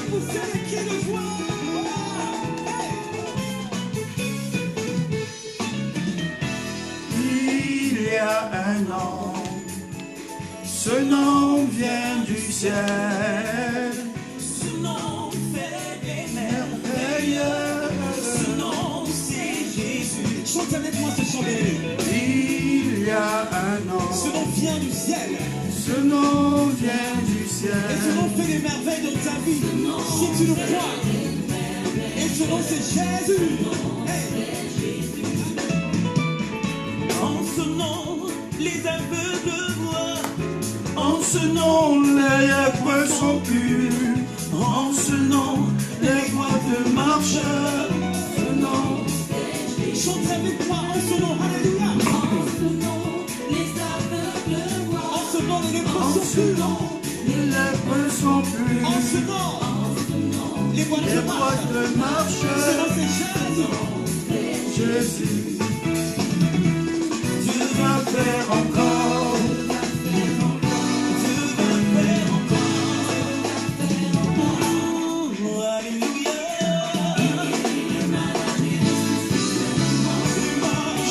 pousser les cris de joie. Il y a un nom, ce nom vient du ciel. Ce nom fait des Merveilleux. Ce nom, c'est Jésus. Chante avec moi ce chant béni. Il y a un nom, Ce nom vient du ciel. ce nom vient du Et ce ciel. nom fait des merveilles dans ta vie. Si tu le crois. Et ce nom, c'est Jésus. Hey. En ce nom, les aveugles voient. En ce nom, les lèvres sont pures. En ce nom, les voies de marche. Ce nom, Chante avec moi en ce nom. Alléluia. En ce nom, les aveugles voient. En ce nom, les lépreux en sont ce purs. nom, les lèvres sont En pures. ce nom, les voies Les de voies marche. de marche. Ce nom, c'est Jésus. Jésus, tu vas faire encore.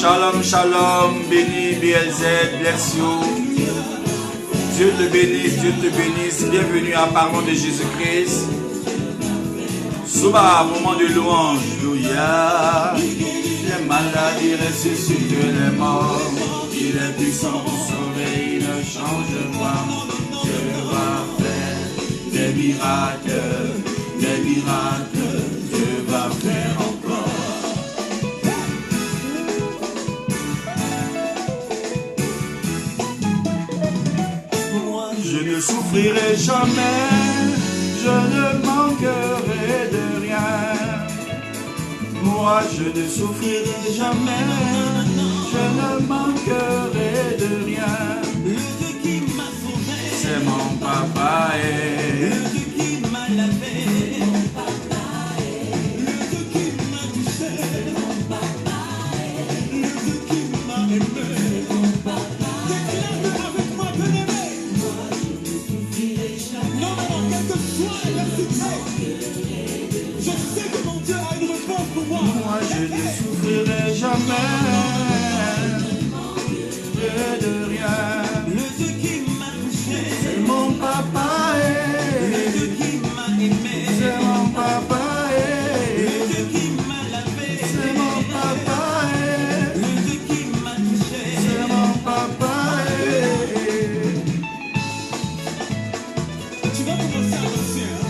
Shalom, shalom, béni, Beelzeb, bless you. Dieu te bénisse, Dieu te bénisse. Bienvenue à Parlons de Jésus-Christ. Souba, moment de louange. Alléluia. Les maladies ressuscitent les morts. Il est puissant pour sauver, il ne change pas. Dieu va faire des miracles, des miracles. Dieu va faire encore. Je ne souffrirai jamais, je ne manquerai de rien. Moi, je ne souffrirai jamais, je ne manquerai de rien. Le Dieu qui m'a sauvé, C'est mon papa et le Dieu qui m'a lavé, le Dieu qui m'a touché, le Dieu qui m'a aimé. Déclare-le avec moi, bien-aimé. Non, quelle que soit l'adversité, je sais que mon Dieu a une réponse pour moi. moi, je ne souffrirai jamais de rien. Le Dieu qui m'a touché, C'est mon papa le et Dieu qui m'a aimé, c'est mon papa le et Dieu qui m'a lavé, c'est mon papa et le Dieu qui m'a touché. c'est mon papa et Tu vas commencer à danser, hein?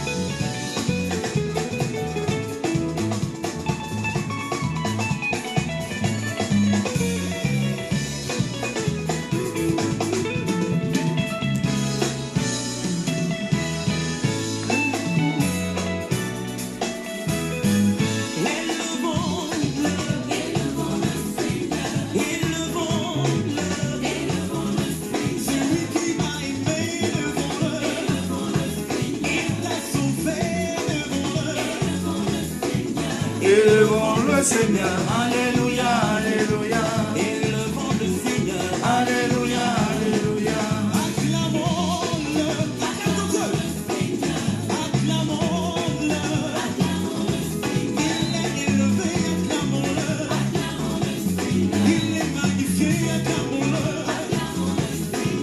élevons le Seigneur. Alléluia, alléluia, Élevons le Seigneur, alléluia, alléluia. acclamons-le, acclamons-le, acclamons-le, il est élevé, acclamons-le, il est magnifié, acclamons-le,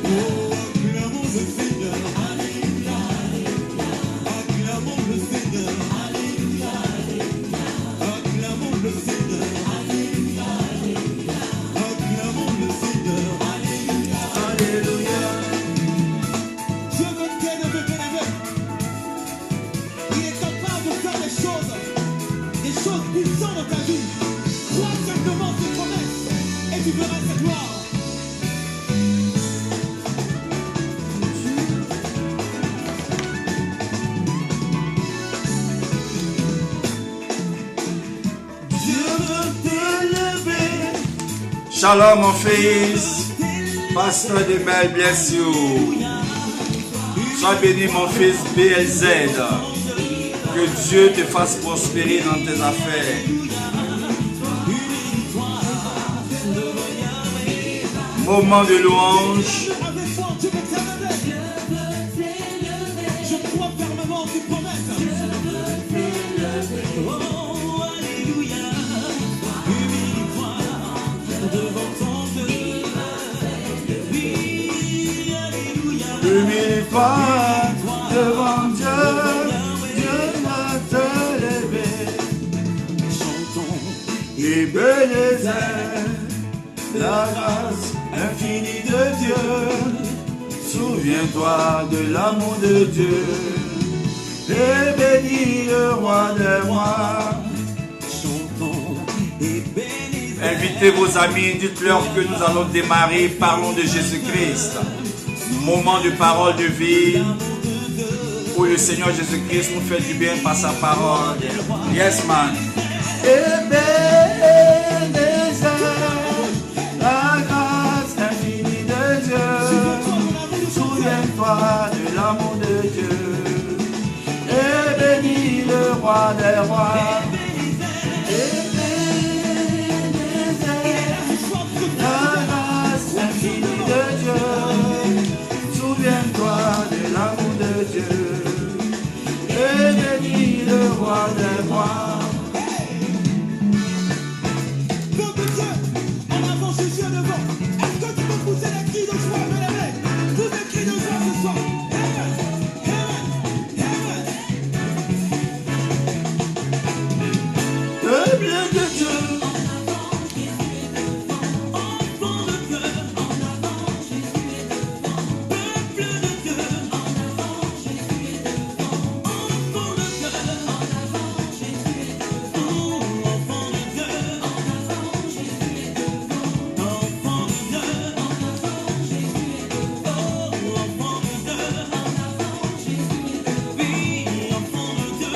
oh, acclamons le Seigneur, alléluia, acclamons le Seigneur, alléluia, acclamons le Seigneur, alléluia, acclamons le Seigneur, alléluia. Alléluia. Dieu veut t'élever, bien-aimé. Il est capable de faire des choses puissantes dans ta vie. Crois simplement ses promesses et tu verras sa gloire. Dieu veut t'élever. Shalom mon fils. Pasteur de Belle, bless you. Sois béni mon fils BLZ. Que Dieu te fasse prospérer dans tes affaires. Moment de louange. Avec moi, Dieu veut t'élever. Je crois fermement en tes promesses. Humilie-toi devant Dieu, Dieu va te lever. Chantons Et bénissez la grâce infinie de Dieu. Souviens-toi de l'amour de Dieu. Et bénis le roi des rois. chantons et bénissez. Invitez vos amis, dites-leur que nous allons démarrer. Parlons de Jésus-Christ. Moment de parole de vie où le Seigneur Jésus-Christ nous fait du bien par sa parole. Yes, man. Et bénissez la grâce infinie de Dieu. Souviens-toi de l'amour de Dieu. Et bénis le roi des rois. Et bénissez la grâce infinie de Dieu. Souviens-toi de l'amour de Dieu. Et bénis le roi des rois. Peuple Dieu, en avant Jésus en devant. Est-ce que tu peux pousser les cris de joie, bien-aimés? Tous les cris de joie ce soir. Le bien de Dieu. Enfant de Dieu, peuple de Dieu, enfant de Dieu, enfant de Dieu, enfant de Dieu, oui, enfant de Dieu,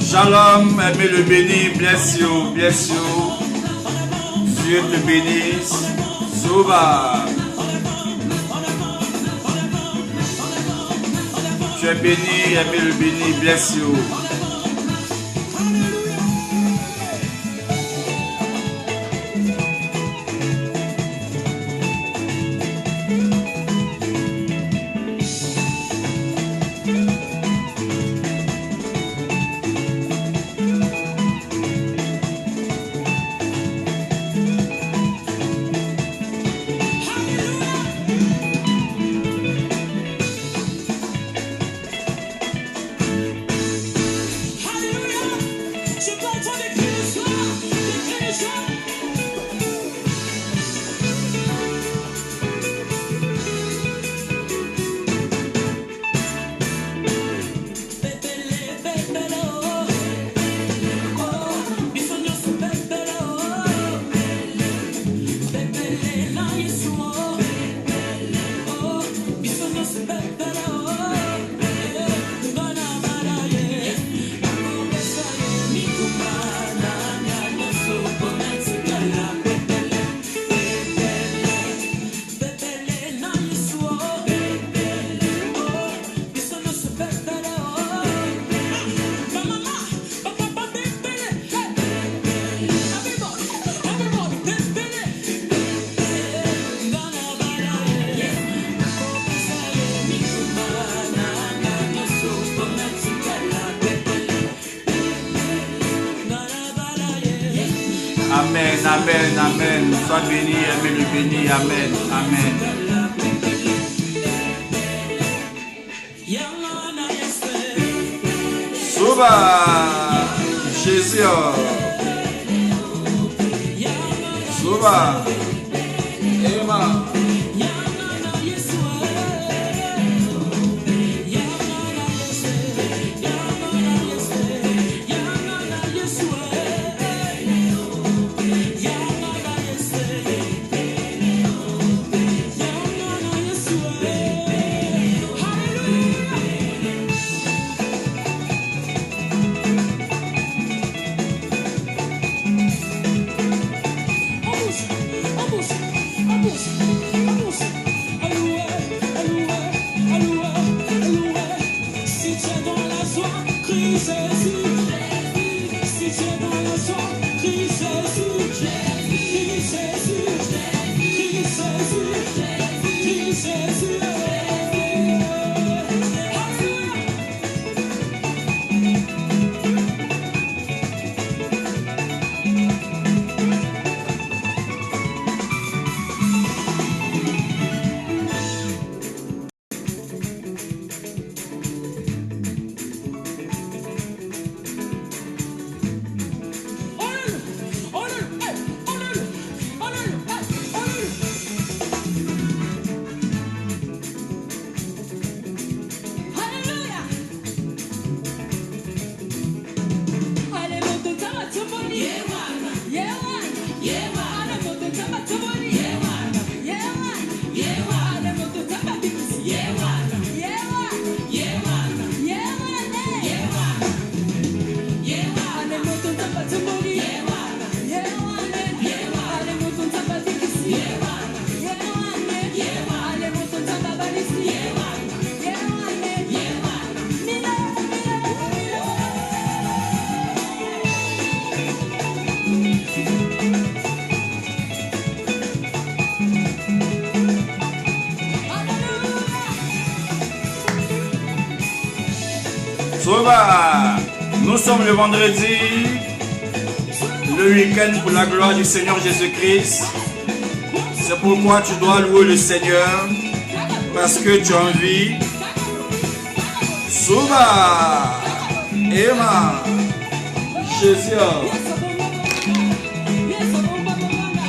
Shalom, aimez le béni, bless you, bless you. Dieu te bénisse. Souba. Tu es béni, aimez le béni, bless you. Amen, amen, amen. Sois béni, aimez le béni. Amen, amen. Souba. Jésus. Souba. Emma. Soba. Nous sommes le vendredi, le week-end pour la gloire du Seigneur Jésus-Christ. C'est pourquoi tu dois louer le Seigneur, parce que tu as envie. Soba. Emma. Jésus.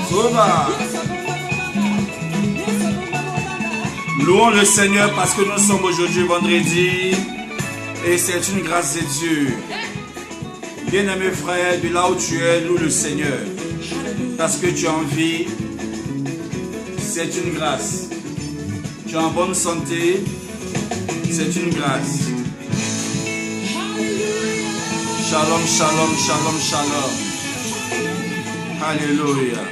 Soba. Louons le Seigneur parce que nous sommes aujourd'hui vendredi et c'est une grâce de Dieu. Bien-aimé frère, de là où tu es, loue le Seigneur parce que tu as envie. C'est une grâce. Tu es en bonne santé, c'est une grâce. Shalom, shalom, shalom, shalom. Alléluia.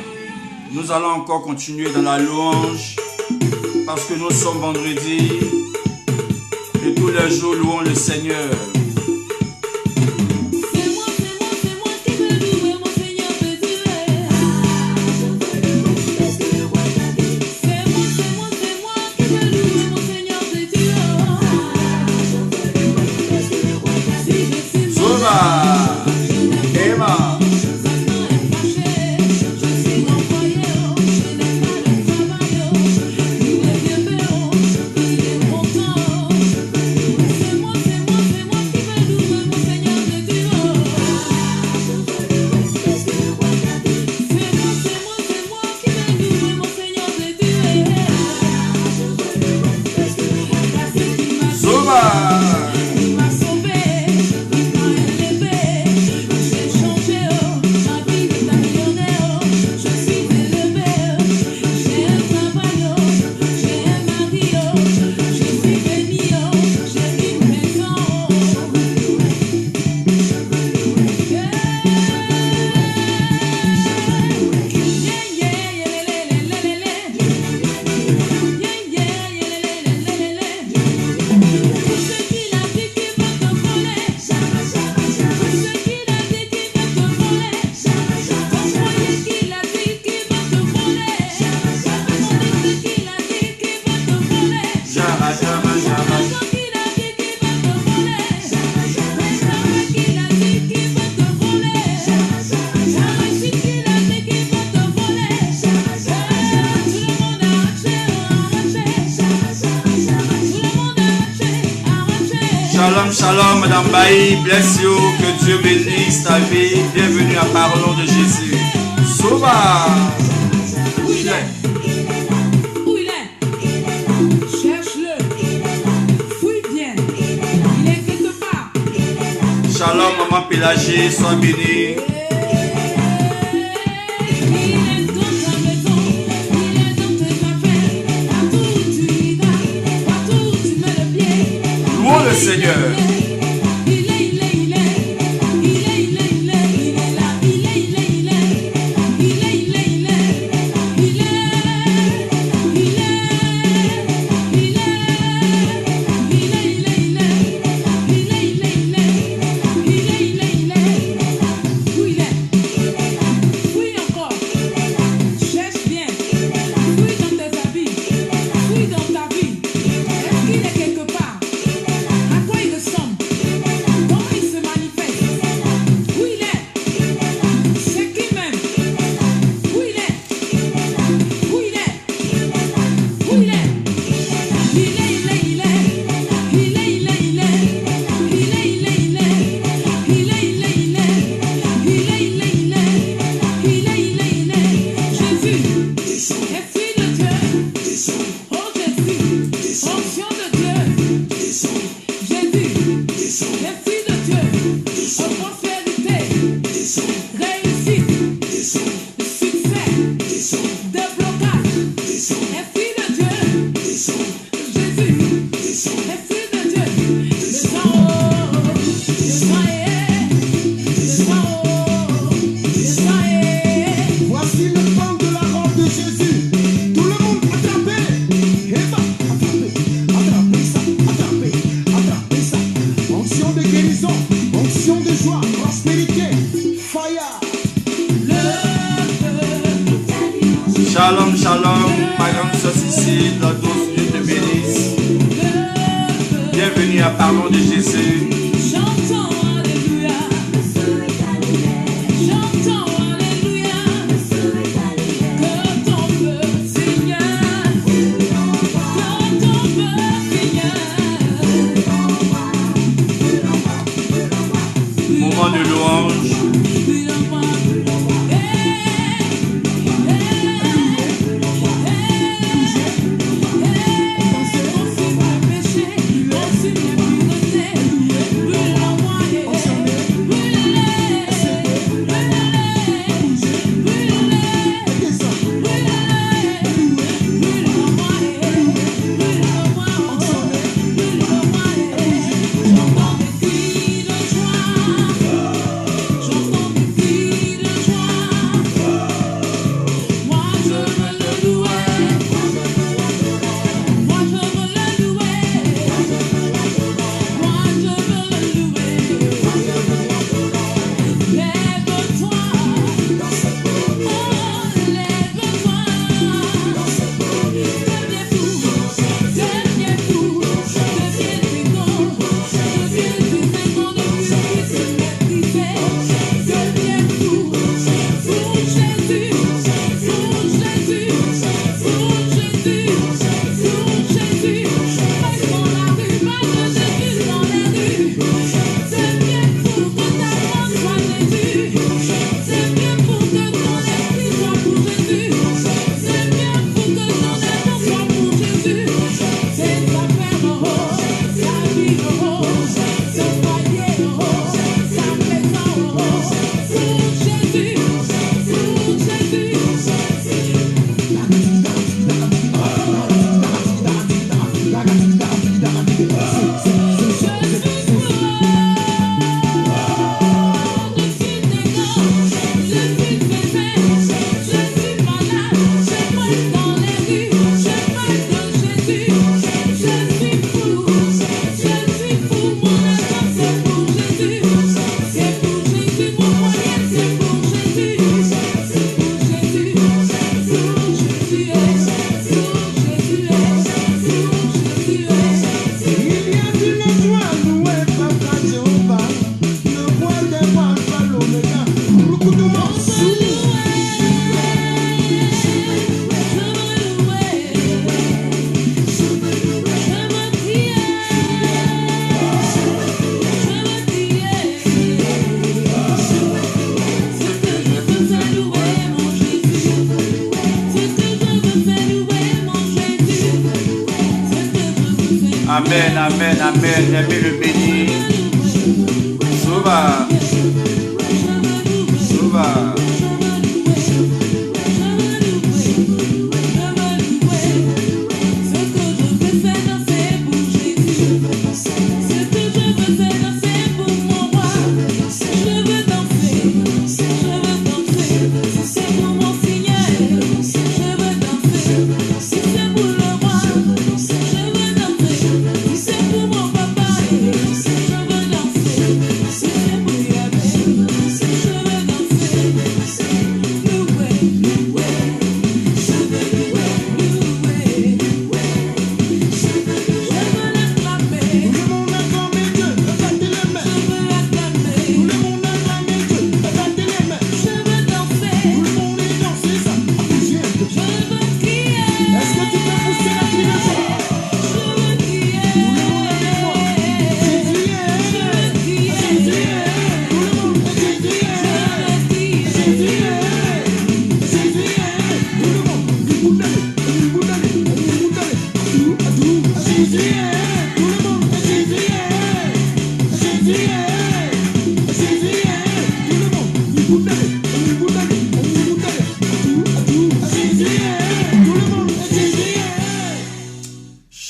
Nous allons encore continuer dans la louange parce que nous sommes vendredi et tous les jours louons le Seigneur. Shalom, shalom, Madame Bailly, bless you, que Dieu bénisse ta vie. Bienvenue à Parlons de Jésus. Soba. Où il est? Où il est? Cherche-le. Fouille bien. Il est quelque part. Shalom, Maman Pélagée, sois bénie. Louons le Seigneur. Fouille dans ta vie. Est-ce qu'il est quelque part? À quoi il ressemble? louange. Amen, amen, amen. Aimez le béni. Sauva. Sauva.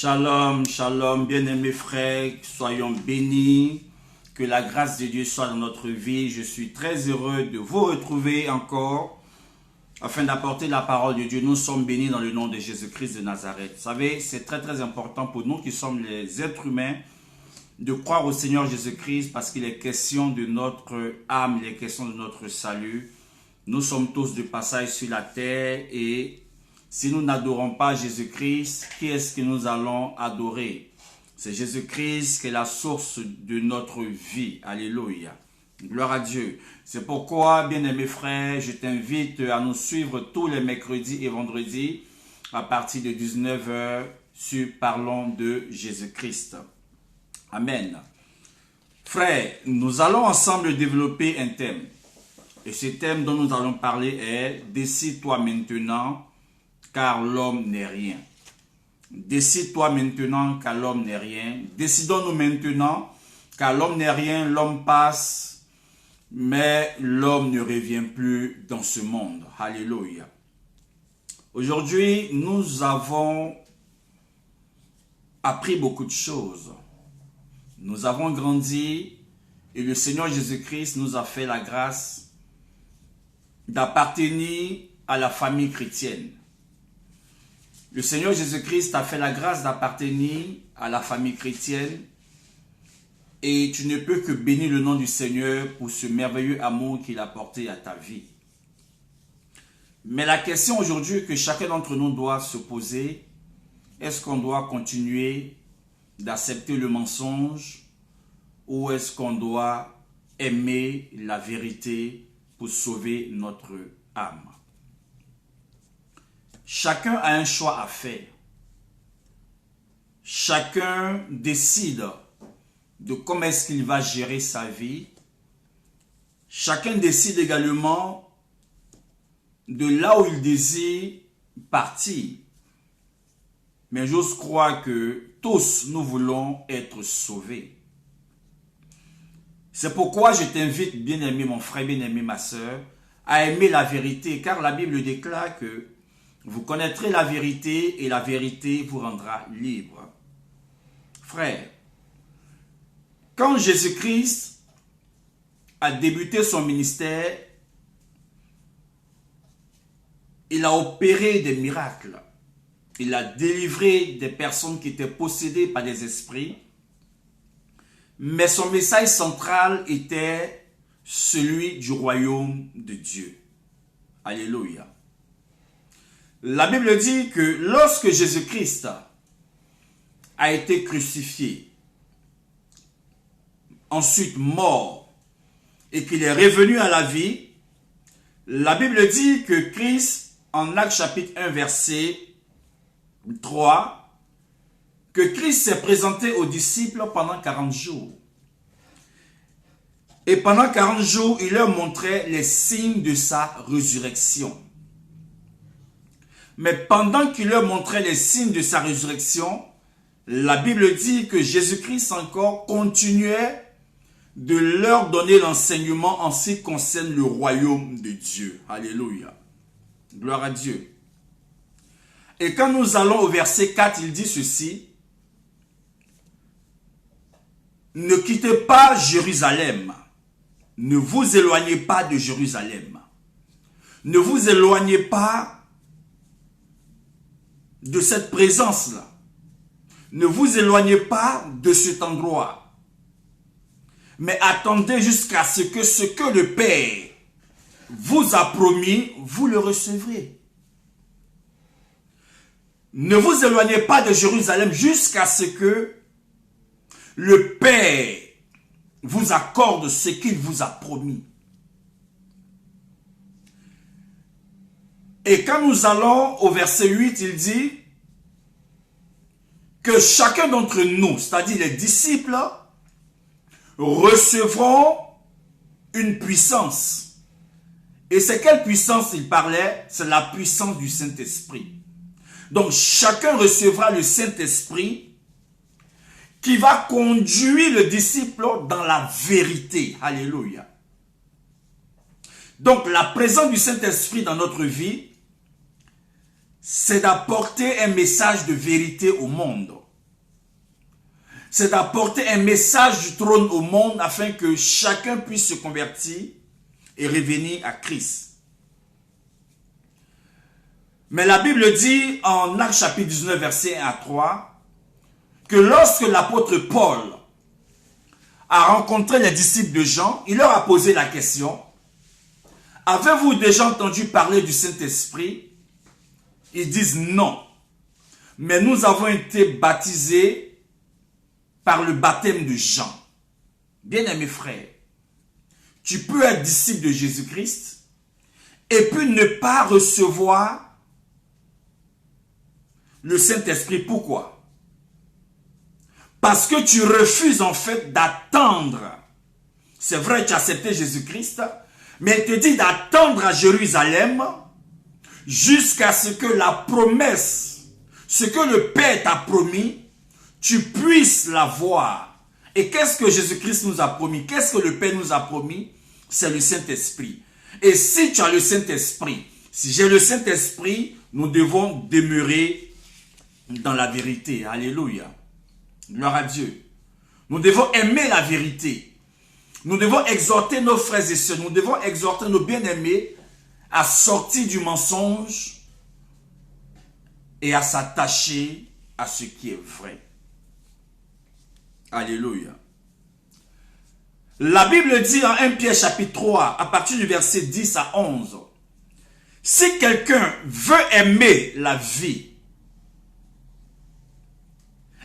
Shalom, shalom, bien-aimés frères, soyons bénis, que la grâce de Dieu soit dans notre vie. Je suis très heureux de vous retrouver encore afin d'apporter la parole de Dieu. Nous sommes bénis dans le nom de Jésus-Christ de Nazareth. Vous savez, c'est très important pour nous qui sommes les êtres humains de croire au Seigneur Jésus-Christ parce qu'il est question de notre âme, il est question de notre salut. Nous sommes tous de passage sur la terre et si nous n'adorons pas Jésus-Christ, qui est-ce que nous allons adorer? C'est Jésus-Christ qui est la source de notre vie. Alléluia. Gloire à Dieu. C'est pourquoi, bien-aimés frères, je t'invite à nous suivre tous les mercredis et vendredis à partir de 19 h sur Parlons de Jésus-Christ. Amen. Frères, nous allons ensemble développer un thème. Et ce thème dont nous allons parler est « Décide-toi maintenant, car l'homme n'est rien ». Décide-toi maintenant, car l'homme n'est rien. Décidons-nous maintenant, car l'homme n'est rien, l'homme passe, mais l'homme ne revient plus dans ce monde. Alléluia. Aujourd'hui, nous avons appris beaucoup de choses. Nous avons grandi et le Seigneur Jésus-Christ nous a fait la grâce d'appartenir à la famille chrétienne. Le Seigneur Jésus-Christ a fait la grâce d'appartenir à la famille chrétienne et tu ne peux que bénir le nom du Seigneur pour ce merveilleux amour qu'il a porté à ta vie. Mais la question aujourd'hui que chacun d'entre nous doit se poser, est-ce qu'on doit continuer d'accepter le mensonge ou est-ce qu'on doit aimer la vérité pour sauver notre âme? Chacun a un choix à faire. Chacun décide de comment est-ce qu'il va gérer sa vie. Chacun décide également de là où il désire partir. Mais j'ose croire que tous nous voulons être sauvés. C'est pourquoi je t'invite, bien-aimé mon frère, bien-aimé ma soeur, à aimer la vérité, car la Bible déclare que vous connaîtrez la vérité et la vérité vous rendra libre. Frère, quand Jésus-Christ a débuté son ministère, il a opéré des miracles. Il a délivré des personnes qui étaient possédées par des esprits. Mais son message central était celui du royaume de Dieu. Alléluia. La Bible dit que lorsque Jésus-Christ a été crucifié, ensuite mort, et qu'il est revenu à la vie, la Bible dit que Christ, en Actes chapitre 1, verset 3, que Christ s'est présenté aux disciples pendant 40 jours. Et pendant 40 jours, il leur montrait les signes de sa résurrection. Mais pendant qu'il leur montrait les signes de sa résurrection, la Bible dit que Jésus-Christ encore continuait de leur donner l'enseignement en ce qui concerne le royaume de Dieu. Alléluia. Gloire à Dieu. Et quand nous allons au verset 4, il dit ceci. Ne quittez pas Jérusalem. Ne vous éloignez pas de Jérusalem. Ne vous éloignez pas de cette présence-là. Ne vous éloignez pas de cet endroit. Mais attendez jusqu'à ce que le Père vous a promis, vous le recevrez. Ne vous éloignez pas de Jérusalem jusqu'à ce que le Père vous accorde ce qu'il vous a promis. Et quand nous allons au verset 8, il dit que chacun d'entre nous, c'est-à-dire les disciples, recevront une puissance. Et c'est quelle puissance il parlait? C'est la puissance du Saint-Esprit. Donc chacun recevra le Saint-Esprit qui va conduire le disciple dans la vérité. Alléluia. Donc la présence du Saint-Esprit dans notre vie, c'est d'apporter un message de vérité au monde. C'est d'apporter un message du trône au monde afin que chacun puisse se convertir et revenir à Christ. Mais la Bible dit en Actes chapitre 19, verset 1 à 3, que lorsque l'apôtre Paul a rencontré les disciples de Jean, il leur a posé la question, « Avez-vous déjà entendu parler du Saint-Esprit » Ils disent non. Mais nous avons été baptisés par le baptême de Jean. Bien-aimés frères, tu peux être disciple de Jésus-Christ et puis ne pas recevoir le Saint-Esprit. Pourquoi? Parce que tu refuses en fait d'attendre C'est vrai, tu as accepté Jésus-Christ, mais il te dit d'attendre à Jérusalem jusqu'à ce que la promesse, ce que le Père t'a promis, tu puisses la voir. Et qu'est-ce que Jésus-Christ nous a promis? Qu'est-ce que le Père nous a promis? C'est le Saint-Esprit. Et si tu as le Saint-Esprit, si j'ai le Saint-Esprit, nous devons demeurer dans la vérité. Alléluia. Gloire à Dieu. Nous devons aimer la vérité. Nous devons exhorter nos frères et sœurs. Nous devons exhorter nos bien-aimés à sortir du mensonge et à s'attacher à ce qui est vrai. Alléluia. La Bible dit en 1 Pierre chapitre 3, à partir du verset 10 à 11, si quelqu'un veut aimer la vie,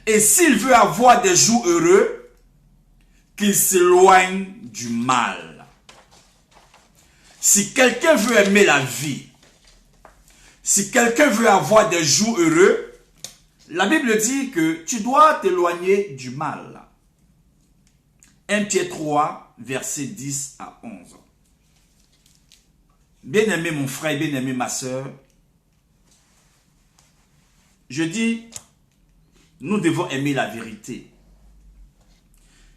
et s'il veut avoir des jours heureux, qu'il s'éloigne du mal. Si quelqu'un veut aimer la vie, si quelqu'un veut avoir des jours heureux, la Bible dit que tu dois t'éloigner du mal. 1 Pierre 3, verset 10 à 11. Bien-aimé mon frère, bien-aimé ma soeur, je dis, nous devons aimer la vérité.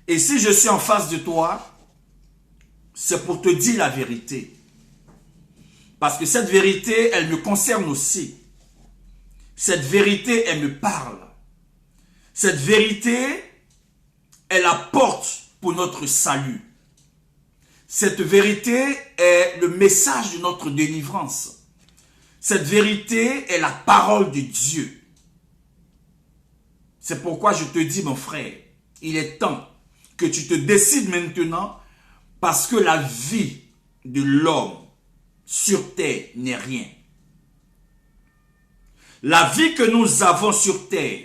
Et si je suis en face de toi, c'est pour te dire la vérité. Parce que cette vérité, elle me concerne aussi. Cette vérité, elle me parle. Cette vérité, elle apporte pour notre salut. Cette vérité est le message de notre délivrance. Cette vérité est la parole de Dieu. C'est pourquoi je te dis, mon frère, il est temps que tu te décides maintenant, parce que la vie de l'homme sur terre n'est rien. La vie que nous avons sur terre,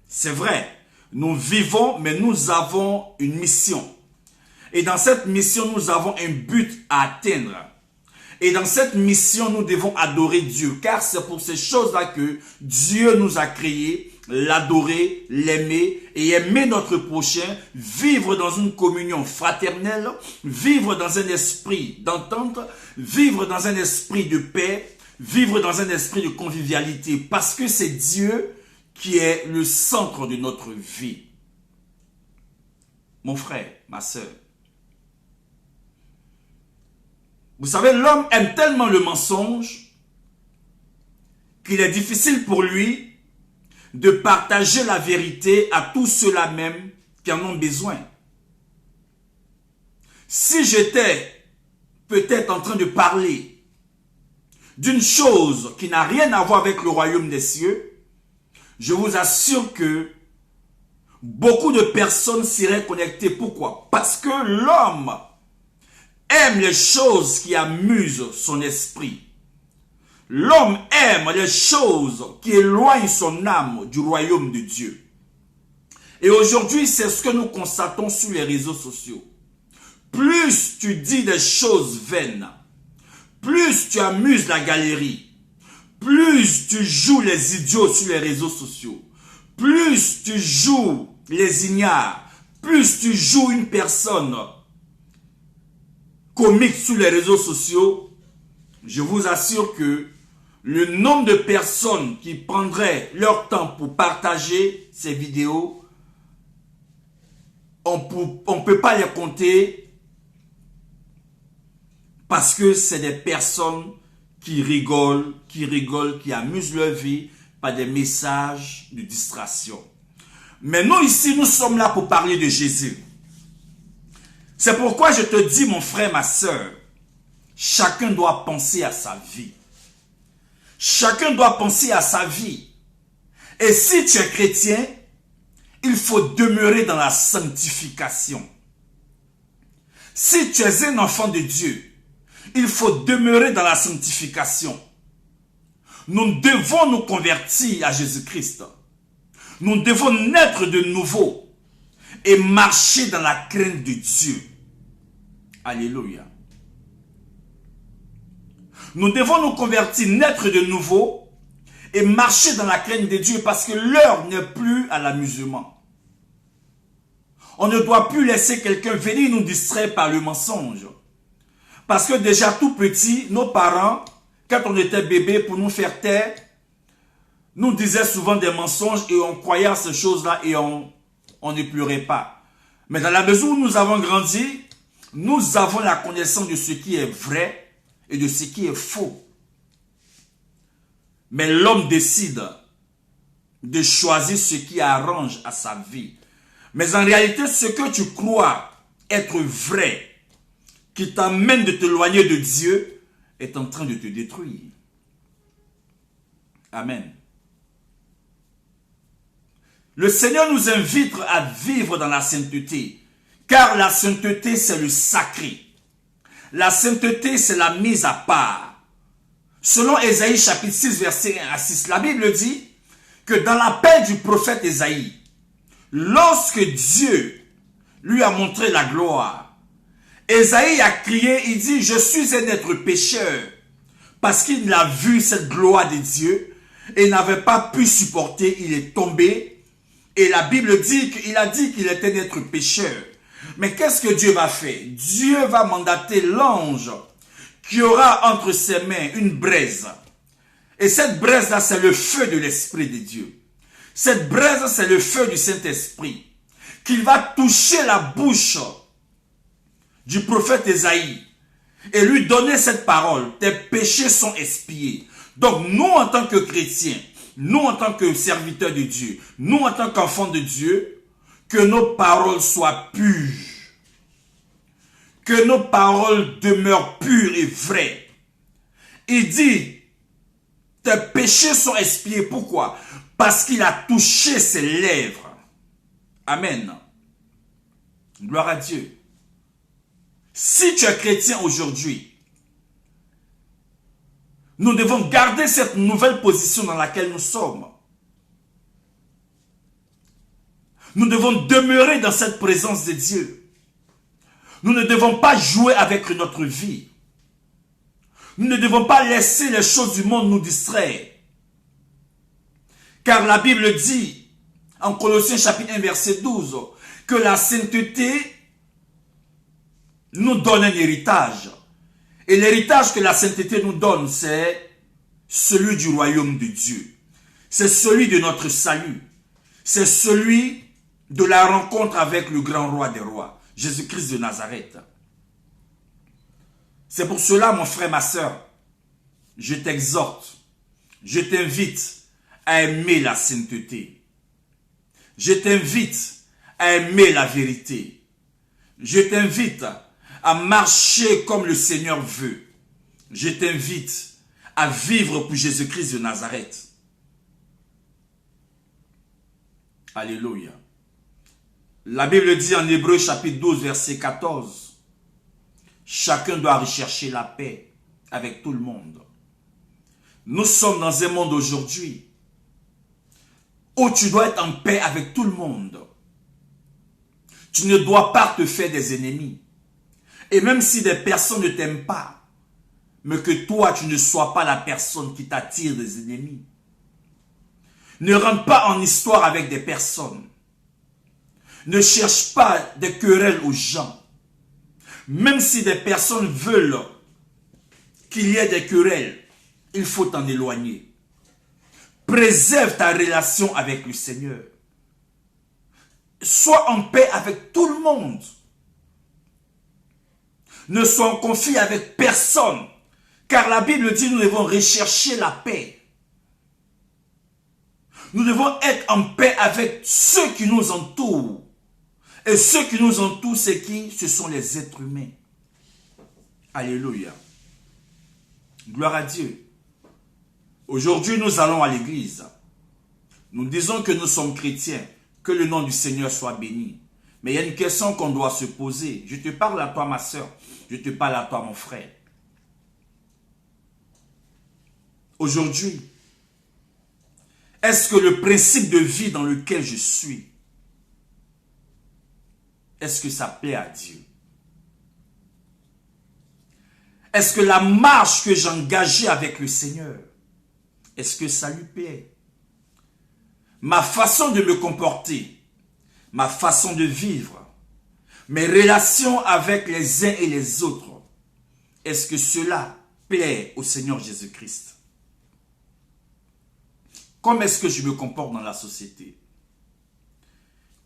c'est vrai, nous vivons, mais nous avons une mission. Et dans cette mission, nous avons un but à atteindre. Et dans cette mission, nous devons adorer Dieu, car c'est pour ces choses-là que Dieu nous a créés, l'adorer, l'aimer et aimer notre prochain, vivre dans une communion fraternelle, vivre dans un esprit d'entente, vivre dans un esprit de paix, vivre dans un esprit de convivialité, parce que c'est Dieu qui est le centre de notre vie. Mon frère, ma soeur, vous savez, l'homme aime tellement le mensonge qu'il est difficile pour lui de partager la vérité à tous ceux-là même qui en ont besoin. Si j'étais peut-être en train de parler d'une chose qui n'a rien à voir avec le royaume des cieux, je vous assure que beaucoup de personnes seraient connectées. Pourquoi? Parce que l'homme aime les choses qui amusent son esprit. L'homme aime les choses qui éloignent son âme du royaume de Dieu. Et aujourd'hui, c'est ce que nous constatons sur les réseaux sociaux. Plus tu dis des choses vaines, plus tu amuses la galerie, plus tu joues les idiots sur les réseaux sociaux, plus tu joues les ignares, plus tu joues une personne comique sur les réseaux sociaux, je vous assure que le nombre de personnes qui prendraient leur temps pour partager ces vidéos, on ne peut pas les compter, parce que c'est des personnes qui rigolent, qui amusent leur vie par des messages de distraction. Mais nous ici, nous sommes là pour parler de Jésus. C'est pourquoi je te dis, mon frère, ma soeur, chacun doit penser à sa vie. Chacun doit penser à sa vie. Et si tu es chrétien, il faut demeurer dans la sanctification. Si tu es un enfant de Dieu, il faut demeurer dans la sanctification. Nous devons nous convertir à Jésus-Christ. Nous devons naître de nouveau et marcher dans la crainte de Dieu. Alléluia. Nous devons nous convertir, naître de nouveau et marcher dans la crainte de Dieu, parce que l'heure n'est plus à l'amusement. On ne doit plus laisser quelqu'un venir nous distraire par le mensonge. Parce que déjà tout petit, nos parents, quand on était bébé, pour nous faire taire, nous disaient souvent des mensonges et on croyait à ces choses-là et on ne pleurait pas. Mais dans la mesure où nous avons grandi, nous avons la connaissance de ce qui est vrai et de ce qui est faux. Mais l'homme décide de choisir ce qui arrange à sa vie. Mais en réalité, ce que tu crois être vrai, qui t'amène de t'éloigner de Dieu, est en train de te détruire. Amen. Le Seigneur nous invite à vivre dans la sainteté, car la sainteté, c'est le sacré. La sainteté, c'est la mise à part. Selon Ésaïe chapitre 6, verset 1 à 6, la Bible dit que dans l'appel du prophète Ésaïe, lorsque Dieu lui a montré la gloire, Ésaïe a crié, il dit, je suis un être pécheur, parce qu'il a vu cette gloire de Dieu et n'avait pas pu supporter, il est tombé. Et la Bible dit qu'il a dit qu'il était un être pécheur. Mais qu'est-ce que Dieu va faire? Dieu va mandater l'ange qui aura entre ses mains une braise. Et cette braise-là, c'est le feu de l'Esprit de Dieu. Cette braise, c'est le feu du Saint-Esprit. Qu'il va toucher la bouche du prophète Ésaïe et lui donner cette parole. Tes péchés sont expiés. Donc nous, en tant que chrétiens, nous, en tant que serviteurs de Dieu, nous, en tant qu'enfants de Dieu, que nos paroles soient pures. Que nos paroles demeurent pures et vraies. Il dit, tes péchés sont expiés. Pourquoi? Parce qu'il a touché ses lèvres. Amen. Gloire à Dieu. Si tu es chrétien aujourd'hui, nous devons garder cette nouvelle position dans laquelle nous sommes. Nous devons demeurer dans cette présence de Dieu. Nous ne devons pas jouer avec notre vie. Nous ne devons pas laisser les choses du monde nous distraire. Car la Bible dit, en Colossiens chapitre 1 verset 12, que la sainteté nous donne un héritage. Et l'héritage que la sainteté nous donne, c'est celui du royaume de Dieu. C'est celui de notre salut. C'est celui de la rencontre avec le grand roi des rois, Jésus-Christ de Nazareth. C'est pour cela, mon frère, ma soeur, je t'exhorte, je t'invite à aimer la sainteté. Je t'invite à aimer la vérité. Je t'invite à marcher comme le Seigneur veut. Je t'invite à vivre pour Jésus-Christ de Nazareth. Alléluia. La Bible dit en Hébreux chapitre 12 verset 14, chacun doit rechercher la paix avec tout le monde. Nous sommes dans un monde aujourd'hui où tu dois être en paix avec tout le monde. Tu ne dois pas te faire des ennemis. Et même si des personnes ne t'aiment pas, mais que toi, tu ne sois pas la personne qui t'attire des ennemis. Ne rentre pas en histoire avec des personnes. Ne cherche pas des querelles aux gens. Même si des personnes veulent qu'il y ait des querelles, il faut t'en éloigner. Préserve ta relation avec le Seigneur. Sois en paix avec tout le monde. Ne sois en conflit avec personne. Car la Bible dit nous devons rechercher la paix. Nous devons être en paix avec ceux qui nous entourent. Et ceux qui nous entourent, c'est qui? Ce sont les êtres humains. Alléluia. Gloire à Dieu. Aujourd'hui, nous allons à l'église. Nous disons que nous sommes chrétiens. Que le nom du Seigneur soit béni. Mais il y a une question qu'on doit se poser. Je te parle à toi, ma soeur. Je te parle à toi, mon frère. Aujourd'hui, est-ce que le principe de vie dans lequel je suis, est-ce que ça plaît à Dieu? Est-ce que la marche que j'ai engagée avec le Seigneur, est-ce que ça lui plaît? Ma façon de me comporter, ma façon de vivre, mes relations avec les uns et les autres, est-ce que cela plaît au Seigneur Jésus-Christ? Comment est-ce que je me comporte dans la société?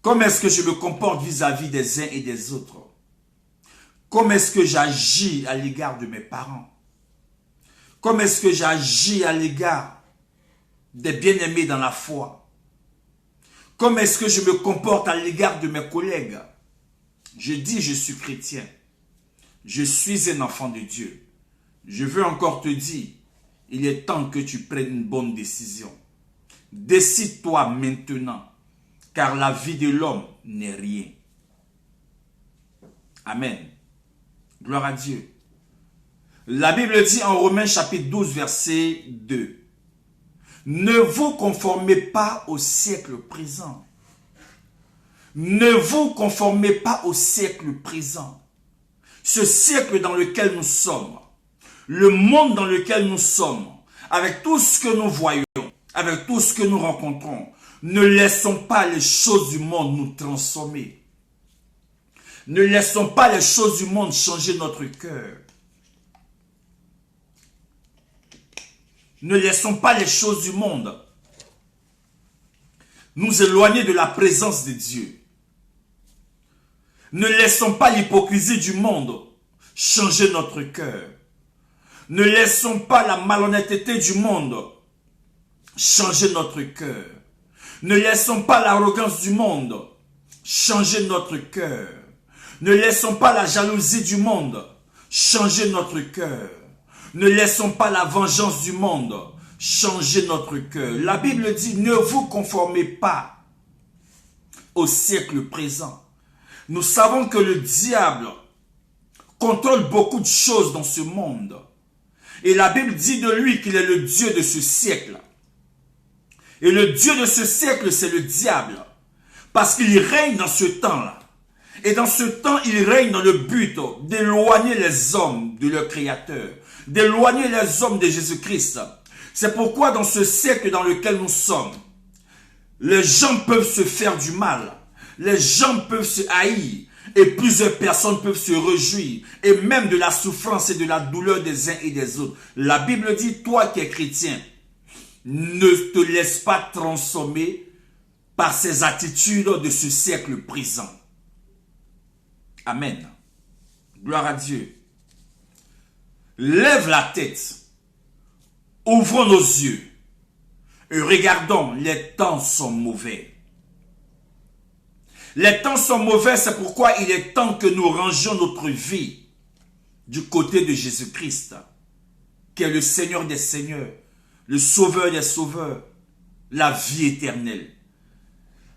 Comment est-ce que je me comporte vis-à-vis des uns et des autres? Comment est-ce que j'agis à l'égard de mes parents? Comment est-ce que j'agis à l'égard des bien-aimés dans la foi? Comment est-ce que je me comporte à l'égard de mes collègues? Je dis, je suis chrétien. Je suis un enfant de Dieu. Je veux encore te dire, il est temps que tu prennes une bonne décision. Décide-toi maintenant, car la vie de l'homme n'est rien. Amen. Gloire à Dieu. La Bible dit en Romains chapitre 12, verset 2. Ne vous conformez pas au siècle présent. Ne vous conformez pas au siècle présent. Ce siècle dans lequel nous sommes, le monde dans lequel nous sommes, avec tout ce que nous voyons, avec tout ce que nous rencontrons, ne laissons pas les choses du monde nous transformer. Ne laissons pas les choses du monde changer notre cœur. Ne laissons pas les choses du monde nous éloigner de la présence de Dieu. Ne laissons pas l'hypocrisie du monde changer notre cœur. Ne laissons pas la malhonnêteté du monde changer notre cœur. Ne laissons pas l'arrogance du monde changer notre cœur. Ne laissons pas la jalousie du monde changer notre cœur. Ne laissons pas la vengeance du monde changer notre cœur. La Bible dit, ne vous conformez pas au siècle présent. Nous savons que le diable contrôle beaucoup de choses dans ce monde. Et la Bible dit de lui qu'il est le Dieu de ce siècle. Et le Dieu de ce siècle, c'est le diable. Parce qu'il règne dans ce temps-là. Et dans ce temps, il règne dans le but d'éloigner les hommes de leur Créateur. D'éloigner les hommes de Jésus-Christ. C'est pourquoi dans ce siècle dans lequel nous sommes, les gens peuvent se faire du mal. Les gens peuvent se haïr. Et plusieurs personnes peuvent se réjouir. Et même de la souffrance et de la douleur des uns et des autres. La Bible dit, toi qui es chrétien, ne te laisse pas transformer par ces attitudes de ce siècle présent. Amen. Gloire à Dieu. Lève la tête. Ouvrons nos yeux. Et regardons, les temps sont mauvais. Les temps sont mauvais, c'est pourquoi il est temps que nous rangions notre vie du côté de Jésus-Christ, qui est le Seigneur des Seigneurs, le Sauveur des Sauveurs, la vie éternelle.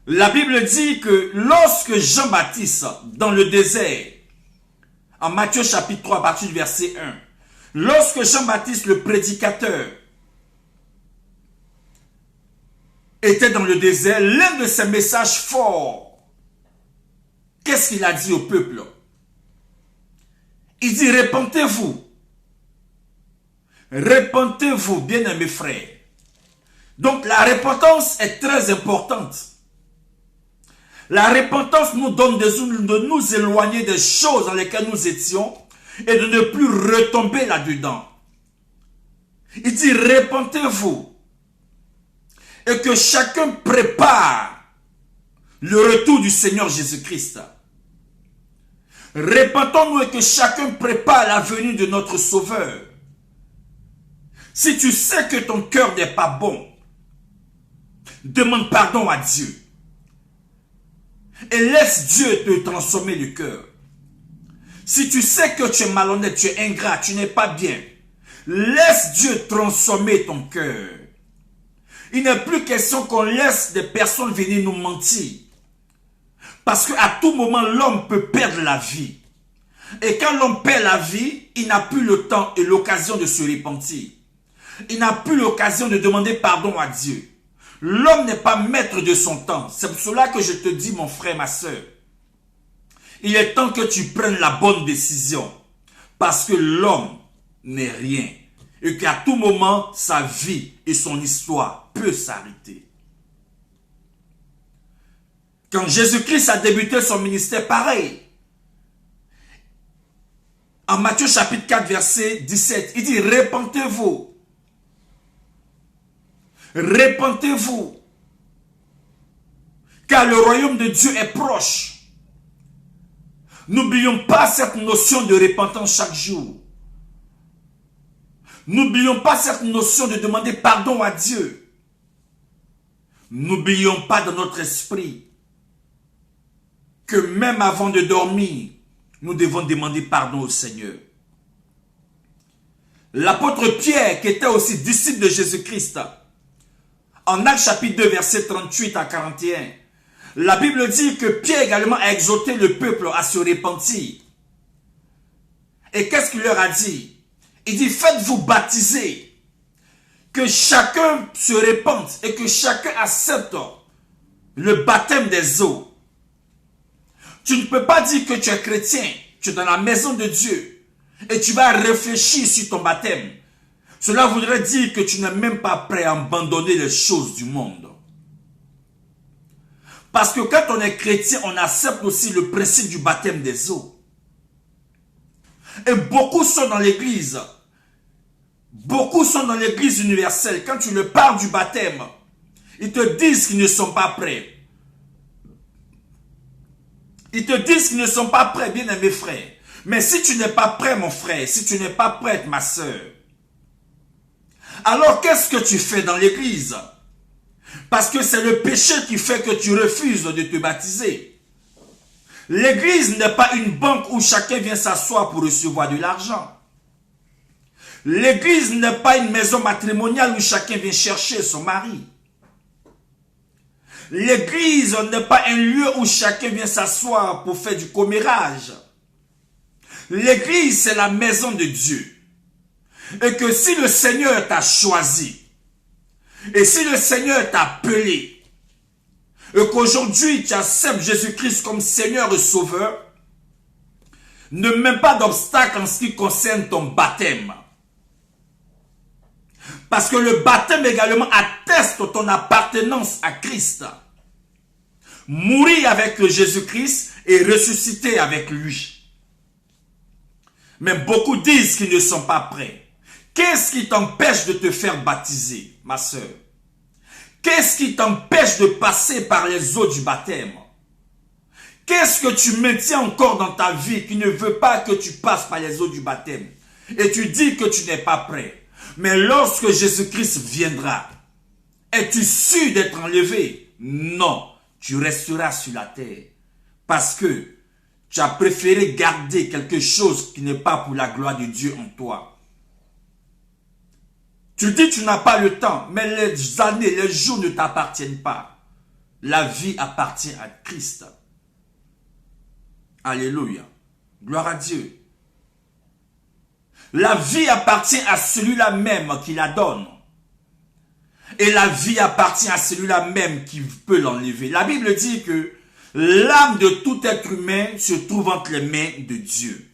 La Bible dit que lorsque Jean-Baptiste, dans le désert, en Matthieu chapitre 3, à partir du verset 1, lorsque Jean-Baptiste, le prédicateur, était dans le désert, l'un de ses messages forts, qu'est-ce qu'il a dit au peuple? Il dit, répentez-vous. Répentez-vous, bien-aimés frères. Donc la repentance est très importante. La repentance nous donne de nous éloigner des choses dans lesquelles nous étions et de ne plus retomber là-dedans. Il dit, répentez-vous. Et que chacun prépare le retour du Seigneur Jésus-Christ. Répentons-nous et que chacun prépare la venue de notre Sauveur. Si tu sais que ton cœur n'est pas bon, demande pardon à Dieu. Et laisse Dieu te transformer le cœur. Si tu sais que tu es malhonnête, tu es ingrat, tu n'es pas bien, laisse Dieu transformer ton cœur. Il n'est plus question qu'on laisse des personnes venir nous mentir. Parce qu'à tout moment, l'homme peut perdre la vie. Et quand l'homme perd la vie, il n'a plus le temps et l'occasion de se repentir. Il n'a plus l'occasion de demander pardon à Dieu. L'homme n'est pas maître de son temps. C'est pour cela que je te dis, mon frère, ma soeur, il est temps que tu prennes la bonne décision. Parce que l'homme n'est rien. Et qu'à tout moment, sa vie et son histoire peut s'arrêter. Quand Jésus-Christ a débuté son ministère, pareil. En Matthieu chapitre 4, verset 17, il dit, répentez-vous. Répentez-vous. Car le royaume de Dieu est proche. N'oublions pas cette notion de repentance chaque jour. N'oublions pas cette notion de demander pardon à Dieu. N'oublions pas dans notre esprit que même avant de dormir, nous devons demander pardon au Seigneur. L'apôtre Pierre, qui était aussi disciple de Jésus-Christ, en Actes chapitre 2, verset 38 à 41, la Bible dit que Pierre également a exhorté le peuple à se repentir. Et qu'est-ce qu'il leur a dit? Il dit, faites-vous baptiser, que chacun se repente et que chacun accepte le baptême des eaux. Tu ne peux pas dire que tu es chrétien, tu es dans la maison de Dieu et tu vas réfléchir sur ton baptême. Cela voudrait dire que tu n'es même pas prêt à abandonner les choses du monde. Parce que quand on est chrétien, on accepte aussi le principe du baptême des eaux. Et beaucoup sont dans l'église. Beaucoup sont dans l'église universelle. Quand tu leur parles du baptême, ils te disent qu'ils ne sont pas prêts. Ils te disent qu'ils ne sont pas prêts, bien-aimés frères. Mais si tu n'es pas prêt, mon frère, si tu n'es pas prête, ma soeur, alors qu'est-ce que tu fais dans l'église? Parce que c'est le péché qui fait que tu refuses de te baptiser. L'église n'est pas une banque où chacun vient s'asseoir pour recevoir de l'argent. L'église n'est pas une maison matrimoniale où chacun vient chercher son mari. L'église n'est pas un lieu où chacun vient s'asseoir pour faire du commérage. L'église, c'est la maison de Dieu. Et que si le Seigneur t'a choisi, et si le Seigneur t'a appelé, et qu'aujourd'hui tu acceptes Jésus-Christ comme Seigneur et Sauveur, ne mets pas d'obstacle en ce qui concerne ton baptême. Parce que le baptême également atteste ton appartenance à Christ. Mourir avec Jésus-Christ et ressusciter avec lui. Mais beaucoup disent qu'ils ne sont pas prêts. Qu'est-ce qui t'empêche de te faire baptiser, ma soeur? Qu'est-ce qui t'empêche de passer par les eaux du baptême? Qu'est-ce que tu maintiens encore dans ta vie qui ne veut pas que tu passes par les eaux du baptême? Et tu dis que tu n'es pas prêt. Mais lorsque Jésus-Christ viendra, es-tu sûr d'être enlevé? Non, tu resteras sur la terre. Parce que tu as préféré garder quelque chose qui n'est pas pour la gloire de Dieu en toi. Tu dis que tu n'as pas le temps, mais les années, les jours ne t'appartiennent pas. La vie appartient à Christ. Alléluia. Gloire à Dieu. La vie appartient à celui-là même qui la donne. Et la vie appartient à celui-là même qui peut l'enlever. La Bible dit que l'âme de tout être humain se trouve entre les mains de Dieu.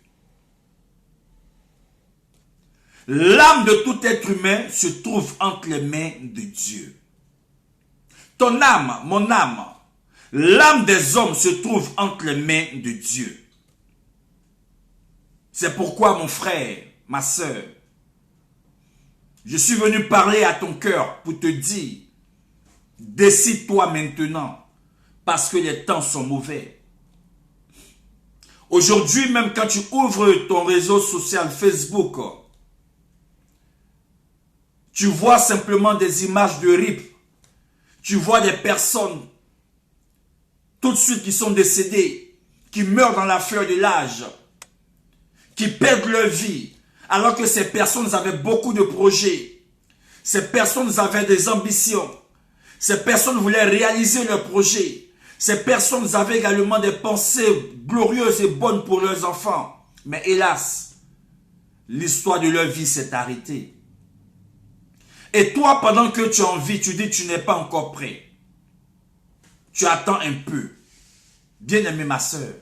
L'âme de tout être humain se trouve entre les mains de Dieu. Ton âme, mon âme, l'âme des hommes se trouve entre les mains de Dieu. C'est pourquoi, mon frère, ma soeur, je suis venu parler à ton cœur pour te dire, décide-toi maintenant, parce que les temps sont mauvais. Aujourd'hui, même quand tu ouvres ton réseau social Facebook, tu vois simplement des images de RIP. Tu vois des personnes tout de suite qui sont décédées, qui meurent dans la fleur de l'âge, qui perdent leur vie, alors que ces personnes avaient beaucoup de projets. Ces personnes avaient des ambitions. Ces personnes voulaient réaliser leurs projets. Ces personnes avaient également des pensées glorieuses et bonnes pour leurs enfants. Mais hélas, l'histoire de leur vie s'est arrêtée. Et toi, pendant que tu es en vie, tu dis que tu n'es pas encore prêt. Tu attends un peu. Bien-aimée ma soeur,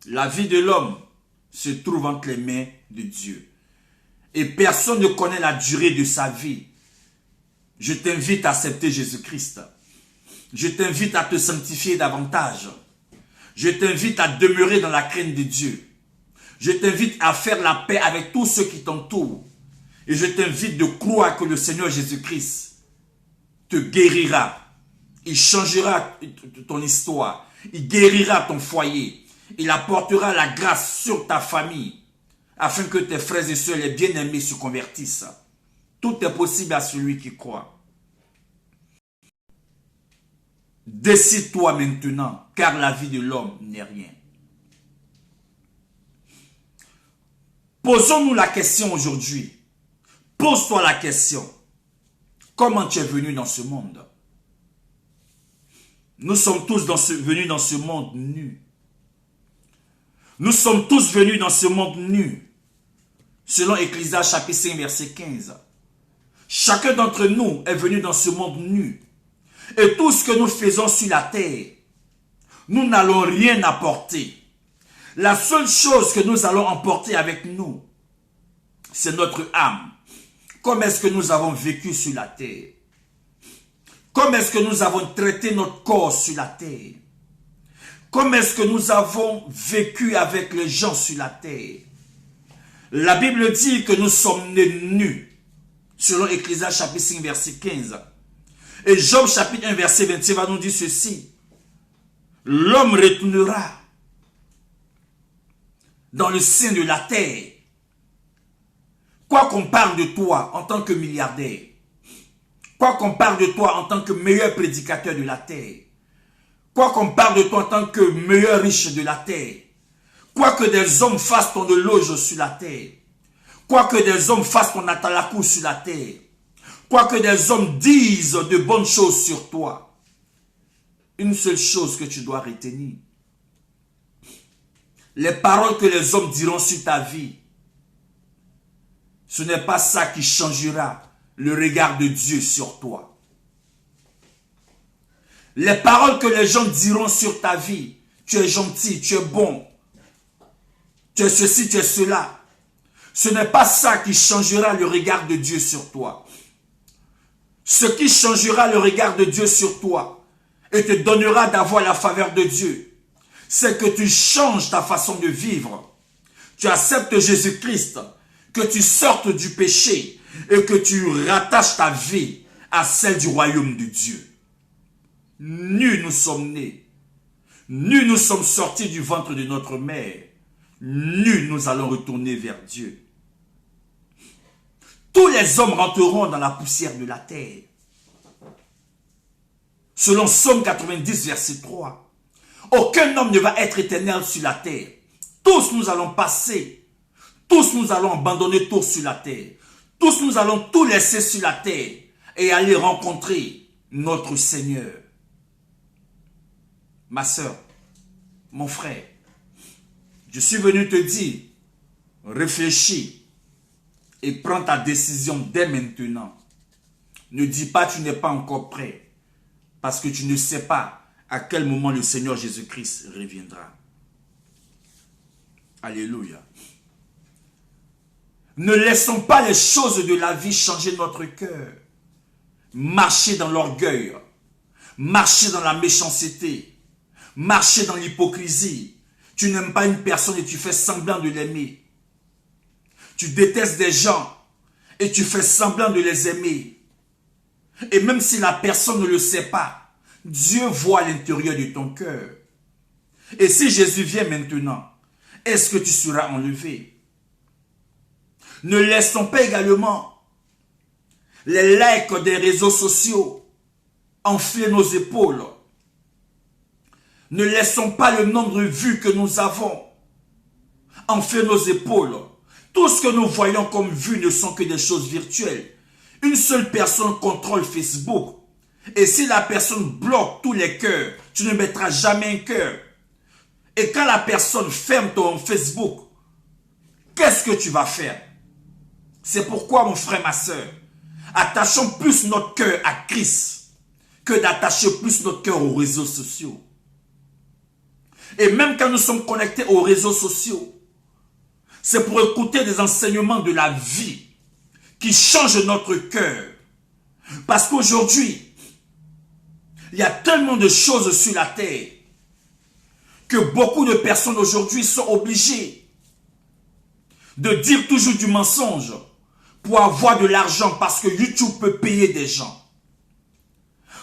la vie de l'homme se trouve entre les mains de Dieu. Et personne ne connaît la durée de sa vie. Je t'invite à accepter Jésus-Christ. Je t'invite à te sanctifier davantage. Je t'invite à demeurer dans la crainte de Dieu. Je t'invite à faire la paix avec tous ceux qui t'entourent. Et je t'invite de croire que le Seigneur Jésus-Christ te guérira. Il changera ton histoire. Il guérira ton foyer. Il apportera la grâce sur ta famille. Afin que tes frères et sœurs, les bien-aimés, se convertissent. Tout est possible à celui qui croit. Décide-toi maintenant, car la vie de l'homme n'est rien. Posons-nous la question aujourd'hui. Pose-toi la question. Comment tu es venu dans ce monde? Nous sommes tous venus dans ce monde nu. Nous sommes tous venus dans ce monde nu. Selon Ecclésiaste chapitre 5 verset 15. Chacun d'entre nous est venu dans ce monde nu. Et tout ce que nous faisons sur la terre, nous n'allons rien apporter. La seule chose que nous allons emporter avec nous, c'est notre âme. Comment est-ce que nous avons vécu sur la terre? Comment est-ce que nous avons traité notre corps sur la terre? Comment est-ce que nous avons vécu avec les gens sur la terre? La Bible dit que nous sommes nés nus. Selon Ecclésiaste chapitre 5 verset 15. Et Job chapitre 1 verset 26 va nous dire ceci. L'homme retournera dans le sein de la terre. Quoi qu'on parle de toi en tant que milliardaire, quoi qu'on parle de toi en tant que meilleur prédicateur de la terre, quoi qu'on parle de toi en tant que meilleur riche de la terre, quoi que des hommes fassent ton éloge sur la terre, quoi que des hommes fassent ton atalakou sur la terre, quoi que des hommes disent de bonnes choses sur toi, une seule chose que tu dois retenir. Les paroles que les hommes diront sur ta vie, ce n'est pas ça qui changera le regard de Dieu sur toi. Les paroles que les gens diront sur ta vie, tu es gentil, tu es bon, tu es ceci, tu es cela, ce n'est pas ça qui changera le regard de Dieu sur toi. Ce qui changera le regard de Dieu sur toi et te donnera d'avoir la faveur de Dieu, c'est que tu changes ta façon de vivre. Tu acceptes Jésus-Christ, que tu sortes du péché et que tu rattaches ta vie à celle du royaume de Dieu. Nus nous sommes nés. Nus nous sommes sortis du ventre de notre mère. Nus nous allons retourner vers Dieu. Tous les hommes rentreront dans la poussière de la terre. Selon Psaume 90, verset 3. Aucun homme ne va être éternel sur la terre. Tous nous allons passer. Tous nous allons abandonner tout sur la terre. Tous nous allons tout laisser sur la terre et aller rencontrer notre Seigneur. Ma soeur, mon frère, je suis venu te dire, réfléchis et prends ta décision dès maintenant. Ne dis pas tu n'es pas encore prêt parce que tu ne sais pas à quel moment le Seigneur Jésus-Christ reviendra. Alléluia. Ne laissons pas les choses de la vie changer notre cœur. Marcher dans l'orgueil, marcher dans la méchanceté, marcher dans l'hypocrisie. Tu n'aimes pas une personne et tu fais semblant de l'aimer. Tu détestes des gens et tu fais semblant de les aimer. Et même si la personne ne le sait pas, Dieu voit l'intérieur de ton cœur. Et si Jésus vient maintenant, est-ce que tu seras enlevé? Ne laissons pas également les likes des réseaux sociaux enfler nos épaules. Ne laissons pas le nombre de vues que nous avons enfler nos épaules. Tout ce que nous voyons comme vues ne sont que des choses virtuelles. Une seule personne contrôle Facebook. Et si la personne bloque tous les cœurs, tu ne mettras jamais un cœur. Et quand la personne ferme ton Facebook, qu'est-ce que tu vas faire? C'est pourquoi, mon frère, ma soeur, attachons plus notre cœur à Christ que d'attacher plus notre cœur aux réseaux sociaux. Et même quand nous sommes connectés aux réseaux sociaux, c'est pour écouter des enseignements de la vie qui changent notre cœur. Parce qu'aujourd'hui, il y a tellement de choses sur la terre que beaucoup de personnes aujourd'hui sont obligées de dire toujours du mensonge pour avoir de l'argent parce que YouTube peut payer des gens.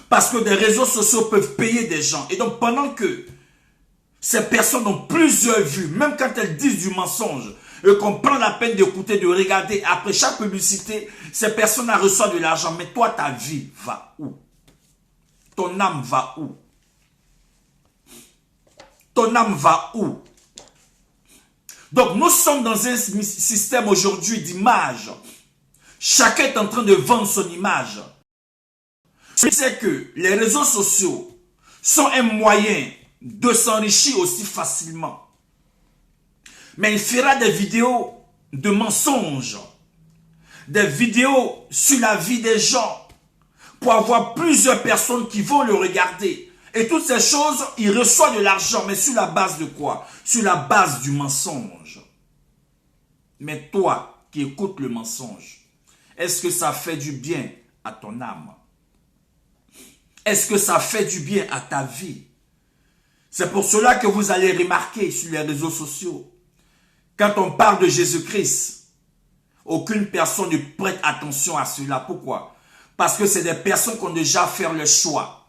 Parce que des réseaux sociaux peuvent payer des gens. Et donc pendant que ces personnes ont plusieurs vues, même quand elles disent du mensonge, et qu'on prend la peine d'écouter, de regarder, après chaque publicité, ces personnes reçoivent de l'argent. Mais toi, ta vie va où? Ton âme va où? Ton âme va où? Donc nous sommes dans un système aujourd'hui d'image. Chacun est en train de vendre son image. C'est que les réseaux sociaux sont un moyen de s'enrichir aussi facilement. Mais il fera des vidéos de mensonges, des vidéos sur la vie des gens, pour avoir plusieurs personnes qui vont le regarder. Et toutes ces choses, il reçoit de l'argent, mais sur la base de quoi? Sur la base du mensonge. Mais toi qui écoutes le mensonge, est-ce que ça fait du bien à ton âme? Est-ce que ça fait du bien à ta vie? C'est pour cela que vous allez remarquer sur les réseaux sociaux, quand on parle de Jésus-Christ, aucune personne ne prête attention à cela. Pourquoi? Parce que c'est des personnes qui ont déjà fait le choix.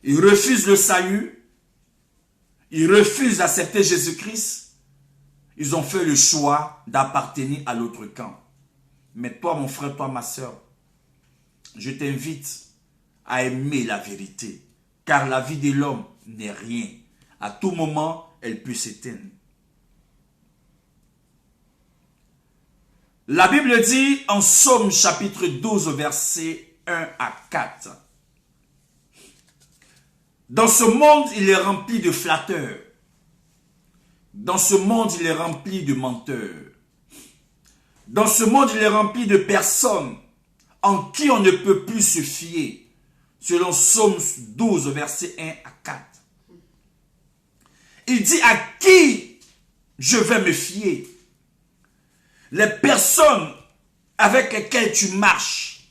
Ils refusent le salut, ils refusent d'accepter Jésus-Christ. Ils ont fait le choix d'appartenir à l'autre camp. Mais toi, mon frère, toi, ma soeur, je t'invite à aimer la vérité. Car la vie de l'homme n'est rien. À tout moment, elle peut s'éteindre. La Bible dit en Psaume chapitre 12, versets 1 à 4. Dans ce monde, il est rempli de flatteurs. Dans ce monde, il est rempli de menteurs. Dans ce monde, il est rempli de personnes en qui on ne peut plus se fier. Selon Psaume 12, versets 1 à 4. Il dit à qui je vais me fier? Les personnes avec lesquelles tu marches,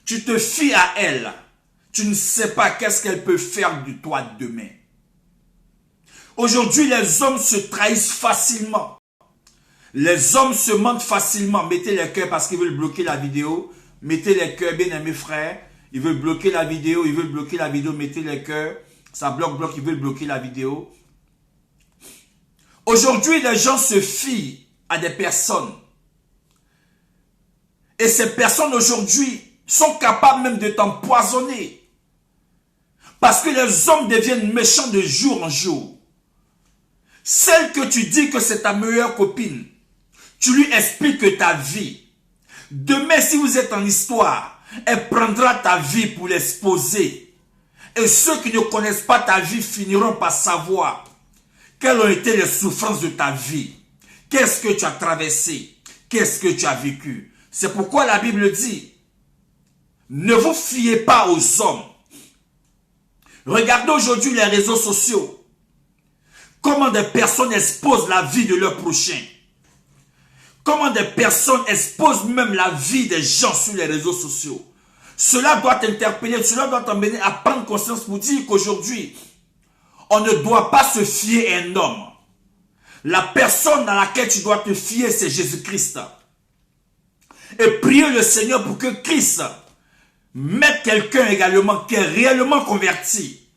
tu te fies à elles. Tu ne sais pas qu'est-ce qu'elles peuvent faire de toi demain. Aujourd'hui, les hommes se trahissent facilement. Les hommes se mentent facilement. Mettez les cœurs parce qu'ils veulent bloquer la vidéo. Mettez les cœurs, bien aimés frères. Ils veulent bloquer la vidéo. Ils veulent bloquer la vidéo. Mettez les cœurs. Ça bloque. Ils veulent bloquer la vidéo. Aujourd'hui, les gens se fient à des personnes. Et ces personnes aujourd'hui sont capables même de t'empoisonner. Parce que les hommes deviennent méchants de jour en jour. Celle que tu dis que c'est ta meilleure copine, tu lui expliques ta vie. Demain, si vous êtes en histoire, elle prendra ta vie pour l'exposer. Et ceux qui ne connaissent pas ta vie finiront par savoir quelles ont été les souffrances de ta vie. Qu'est-ce que tu as traversé? Qu'est-ce que tu as vécu? C'est pourquoi la Bible dit, ne vous fiez pas aux hommes. Regardez aujourd'hui les réseaux sociaux. Comment des personnes exposent la vie de leur prochain. Comment des personnes exposent même la vie des gens sur les réseaux sociaux. Cela doit t'interpeller, cela doit t'emmener à prendre conscience pour dire qu'aujourd'hui, on ne doit pas se fier à un homme. La personne dans laquelle tu dois te fier, c'est Jésus-Christ. Et prier le Seigneur pour que Christ mette quelqu'un également qui est réellement converti,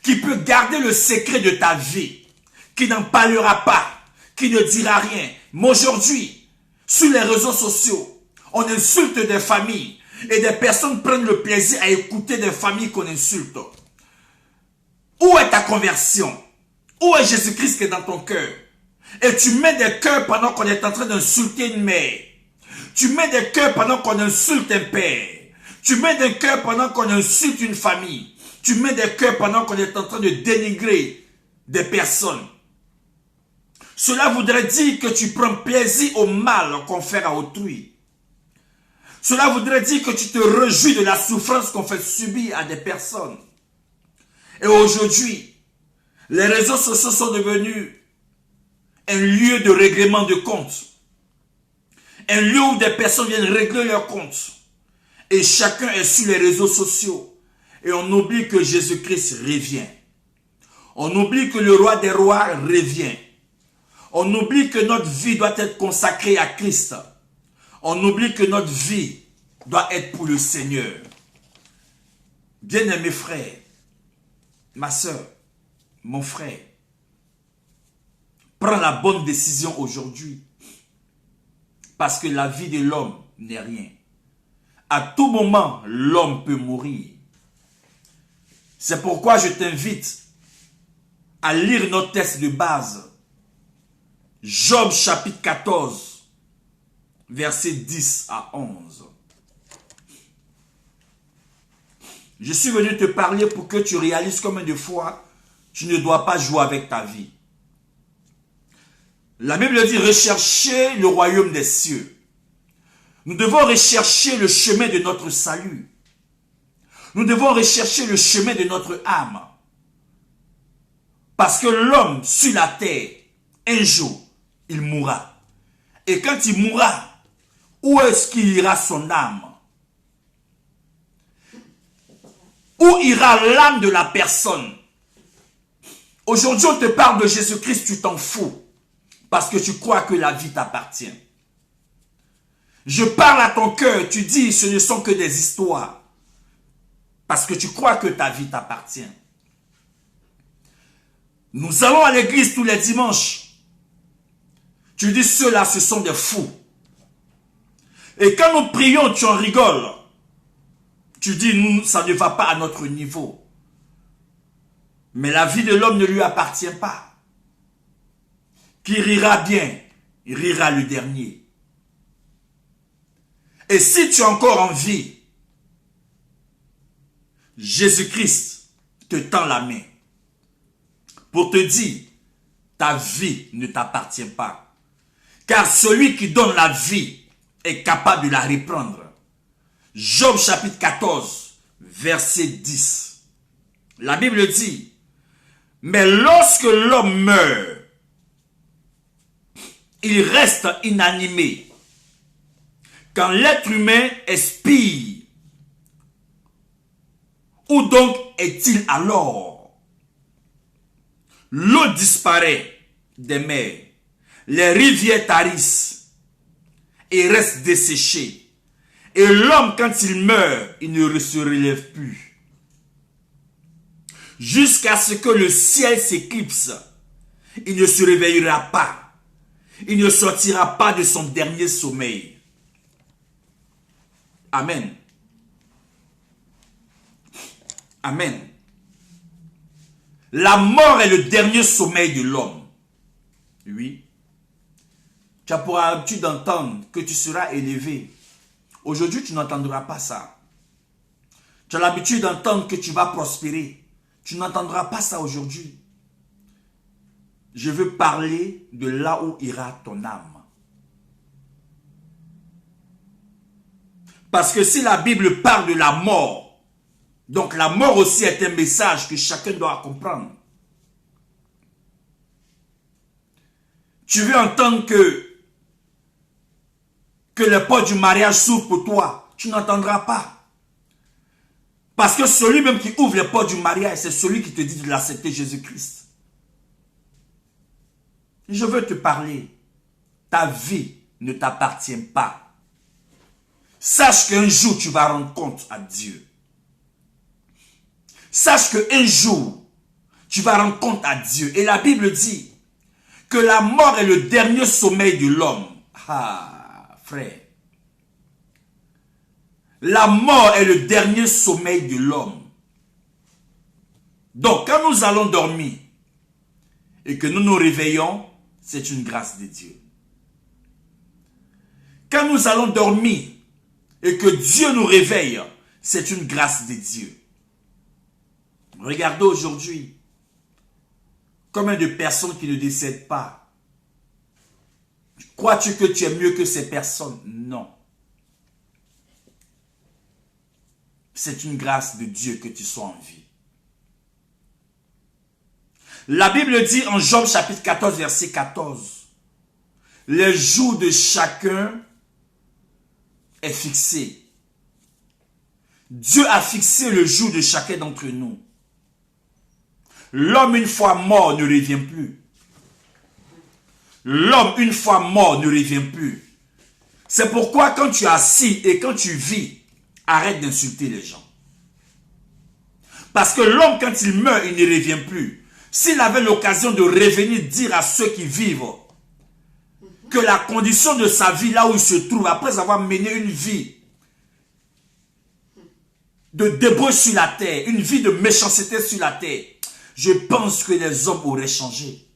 qui peut garder le secret de ta vie, qui n'en parlera pas, qui ne dira rien. Mais aujourd'hui, sur les réseaux sociaux, on insulte des familles et des personnes prennent le plaisir à écouter des familles qu'on insulte. Où est ta conversion? Où est Jésus-Christ qui est dans ton cœur? Et tu mets des cœurs pendant qu'on est en train d'insulter une mère. Tu mets des cœurs pendant qu'on insulte un père. Tu mets des cœurs pendant qu'on insulte une famille. Tu mets des cœurs pendant qu'on est en train de dénigrer des personnes. Cela voudrait dire que tu prends plaisir au mal qu'on fait à autrui. Cela voudrait dire que tu te réjouis de la souffrance qu'on fait subir à des personnes. Et aujourd'hui, les réseaux sociaux sont devenus un lieu de règlement de comptes. Un lieu où des personnes viennent régler leurs comptes. Et chacun est sur les réseaux sociaux. Et on oublie que Jésus-Christ revient. On oublie que le roi des rois revient. On oublie que notre vie doit être consacrée à Christ. On oublie que notre vie doit être pour le Seigneur. Bien-aimés frères, ma soeur, mon frère, prends la bonne décision aujourd'hui. Parce que la vie de l'homme n'est rien. À tout moment, l'homme peut mourir. C'est pourquoi je t'invite à lire notre texte de base. Job chapitre 14, versets 10 à 11. Je suis venu te parler pour que tu réalises combien de fois tu ne dois pas jouer avec ta vie. La Bible dit, recherchez le royaume des cieux. Nous devons rechercher le chemin de notre salut. Nous devons rechercher le chemin de notre âme. Parce que l'homme sur la terre, un jour, il mourra. Et quand il mourra, où est-ce qu'il ira son âme? Où ira l'âme de la personne? Aujourd'hui, on te parle de Jésus-Christ, tu t'en fous. Parce que tu crois que la vie t'appartient. Je parle à ton cœur, tu dis ce ne sont que des histoires. Parce que tu crois que ta vie t'appartient. Nous allons à l'église tous les dimanches. Tu dis ceux-là, ce sont des fous. Et quand nous prions, tu en rigoles. Tu dis, nous, ça ne va pas à notre niveau. Mais la vie de l'homme ne lui appartient pas. Qui rira bien, il rira le dernier. Et si tu es encore en vie, Jésus-Christ te tend la main pour te dire, ta vie ne t'appartient pas. Car celui qui donne la vie est capable de la reprendre. Job chapitre 14, verset 10. La Bible dit, mais lorsque l'homme meurt, il reste inanimé. Quand l'être humain expire, où donc est-il alors? L'eau disparaît des mers, les rivières tarissent et restent desséchées. Et l'homme, quand il meurt, il ne se relève plus. Jusqu'à ce que le ciel s'éclipse, il ne se réveillera pas. Il ne sortira pas de son dernier sommeil. Amen. Amen. La mort est le dernier sommeil de l'homme. Oui. Tu as pour habitude d'entendre que tu seras élevé. Aujourd'hui, tu n'entendras pas ça. Tu as l'habitude d'entendre que tu vas prospérer. Tu n'entendras pas ça aujourd'hui. Je veux parler de là où ira ton âme. Parce que si la Bible parle de la mort, donc la mort aussi est un message que chacun doit comprendre. Tu veux entendre que les portes du mariage s'ouvrent pour toi, tu n'entendras pas. Parce que celui même qui ouvre les portes du mariage, c'est celui qui te dit de l'accepter Jésus-Christ. Je veux te parler. Ta vie ne t'appartient pas. Sache qu'un jour, tu vas rendre compte à Dieu. Sache qu'un jour, tu vas rendre compte à Dieu. Et la Bible dit que la mort est le dernier sommeil de l'homme. Ah, frère. La mort est le dernier sommeil de l'homme. Donc, quand nous allons dormir et que nous nous réveillons, c'est une grâce de Dieu. Quand nous allons dormir et que Dieu nous réveille, c'est une grâce de Dieu. Regardez aujourd'hui combien de personnes qui ne décèdent pas. Crois-tu que tu es mieux que ces personnes? Non. C'est une grâce de Dieu que tu sois en vie. La Bible dit en Job chapitre 14, verset 14, les jours de chacun est fixé. Dieu a fixé le jour de chacun d'entre nous. L'homme une fois mort ne revient plus. L'homme, une fois mort, ne revient plus. C'est pourquoi quand tu es assis et quand tu vis, arrête d'insulter les gens. Parce que l'homme, quand il meurt, il ne revient plus. S'il avait l'occasion de revenir dire à ceux qui vivent que la condition de sa vie, là où il se trouve, après avoir mené une vie de débauche sur la terre, une vie de méchanceté sur la terre, je pense que les hommes auraient changé.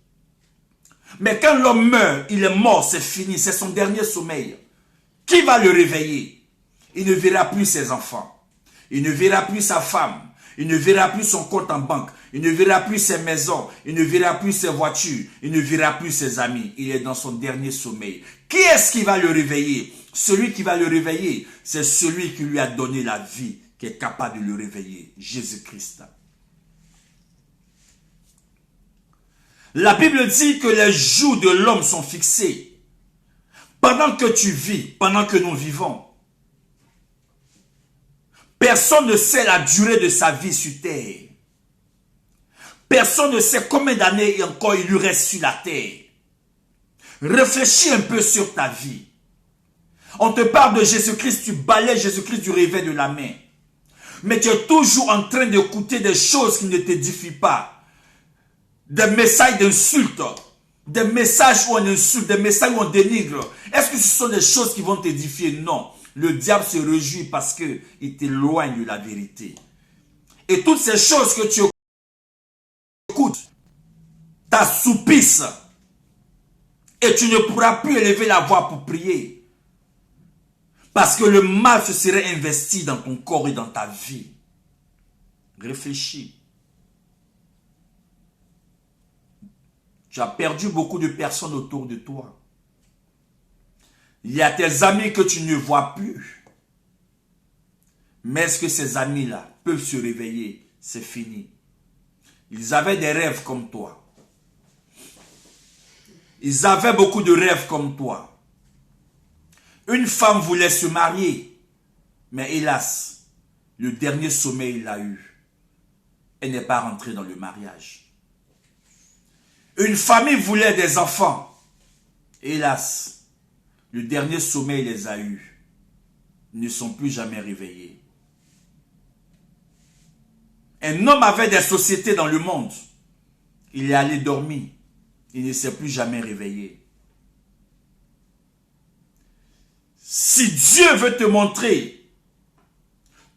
Mais quand l'homme meurt, il est mort, c'est fini, c'est son dernier sommeil. Qui va le réveiller? Il ne verra plus ses enfants. Il ne verra plus sa femme. Il ne verra plus son compte en banque. Il ne verra plus ses maisons. Il ne verra plus ses voitures. Il ne verra plus ses amis. Il est dans son dernier sommeil. Qui est-ce qui va le réveiller? Celui qui va le réveiller, c'est celui qui lui a donné la vie, qui est capable de le réveiller. Jésus-Christ. La Bible dit que les jours de l'homme sont fixés. Pendant que tu vis, pendant que nous vivons, personne ne sait la durée de sa vie sur terre. Personne ne sait combien d'années encore il lui reste sur la terre. Réfléchis un peu sur ta vie. On te parle de Jésus-Christ, tu balayes Jésus-Christ du réveil de la main. Mais tu es toujours en train d'écouter des choses qui ne t'édifient pas. Des messages d'insultes. Des messages où on insulte, des messages où on dénigre. Est-ce que ce sont des choses qui vont t'édifier? Non. Le diable se réjouit parce qu'il t'éloigne de la vérité. Et toutes ces choses que tu écoutes t'assoupissent. Et tu ne pourras plus élever la voix pour prier. Parce que le mal se serait investi dans ton corps et dans ta vie. Réfléchis. Tu as perdu beaucoup de personnes autour de toi. Il y a tes amis que tu ne vois plus. Mais est-ce que ces amis-là peuvent se réveiller? C'est fini. Ils avaient des rêves comme toi. Ils avaient beaucoup de rêves comme toi. Une femme voulait se marier. Mais hélas, le dernier sommeil l'a eu. Elle n'est pas rentrée dans le mariage. Une famille voulait des enfants. Hélas, le dernier sommeil les a eus. Ils ne sont plus jamais réveillés. Un homme avait des sociétés dans le monde. Il est allé dormir. Il ne s'est plus jamais réveillé. Si Dieu veut te montrer,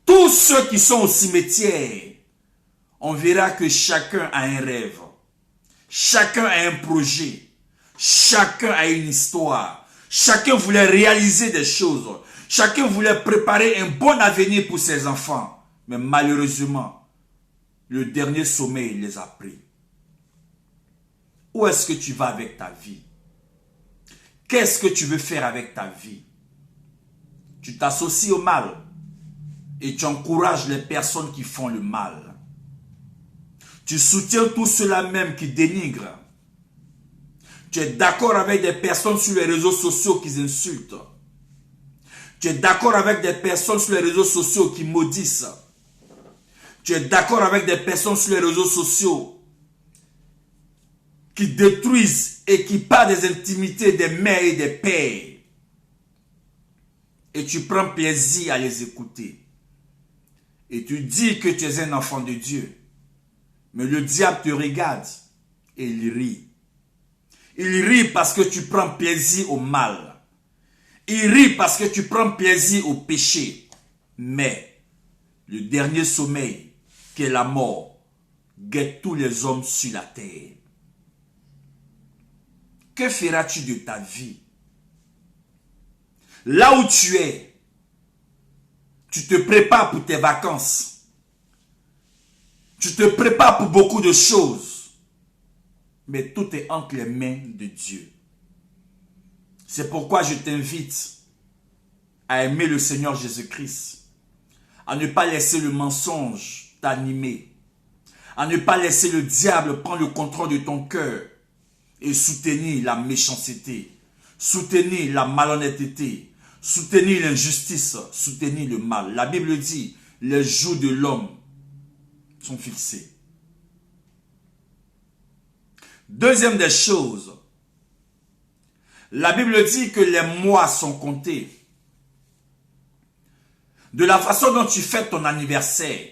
tous ceux qui sont au cimetière, on verra que chacun a un rêve. Chacun a un projet. Chacun a une histoire. Chacun voulait réaliser des choses. Chacun voulait préparer un bon avenir pour ses enfants. Mais malheureusement, le dernier sommeil les a pris. Où est-ce que tu vas avec ta vie? Qu'est-ce que tu veux faire avec ta vie? Tu t'associes au mal et tu encourages les personnes qui font le mal. Tu soutiens tous ceux-là même qui dénigrent. Tu es d'accord avec des personnes sur les réseaux sociaux qui insultent. Tu es d'accord avec des personnes sur les réseaux sociaux qui maudissent. Tu es d'accord avec des personnes sur les réseaux sociaux qui détruisent et qui parlent des intimités des mères et des pères. Et tu prends plaisir à les écouter. Et tu dis que tu es un enfant de Dieu. Mais le diable te regarde et il rit. Il rit parce que tu prends plaisir au mal. Il rit parce que tu prends plaisir au péché. Mais le dernier sommeil, qui est la mort, guette tous les hommes sur la terre. Que feras-tu de ta vie? Là où tu es, tu te prépares pour tes vacances. Tu te prépares pour beaucoup de choses. Mais tout est entre les mains de Dieu. C'est pourquoi je t'invite à aimer le Seigneur Jésus-Christ. À ne pas laisser le mensonge t'animer. À ne pas laisser le diable prendre le contrôle de ton cœur. Et soutenir la méchanceté. Soutenir la malhonnêteté. Soutenir l'injustice. Soutenir le mal. La Bible dit, les jours de l'homme sont fixés. Deuxième des choses, La Bible dit que les mois sont comptés. De la façon dont tu fêtes ton anniversaire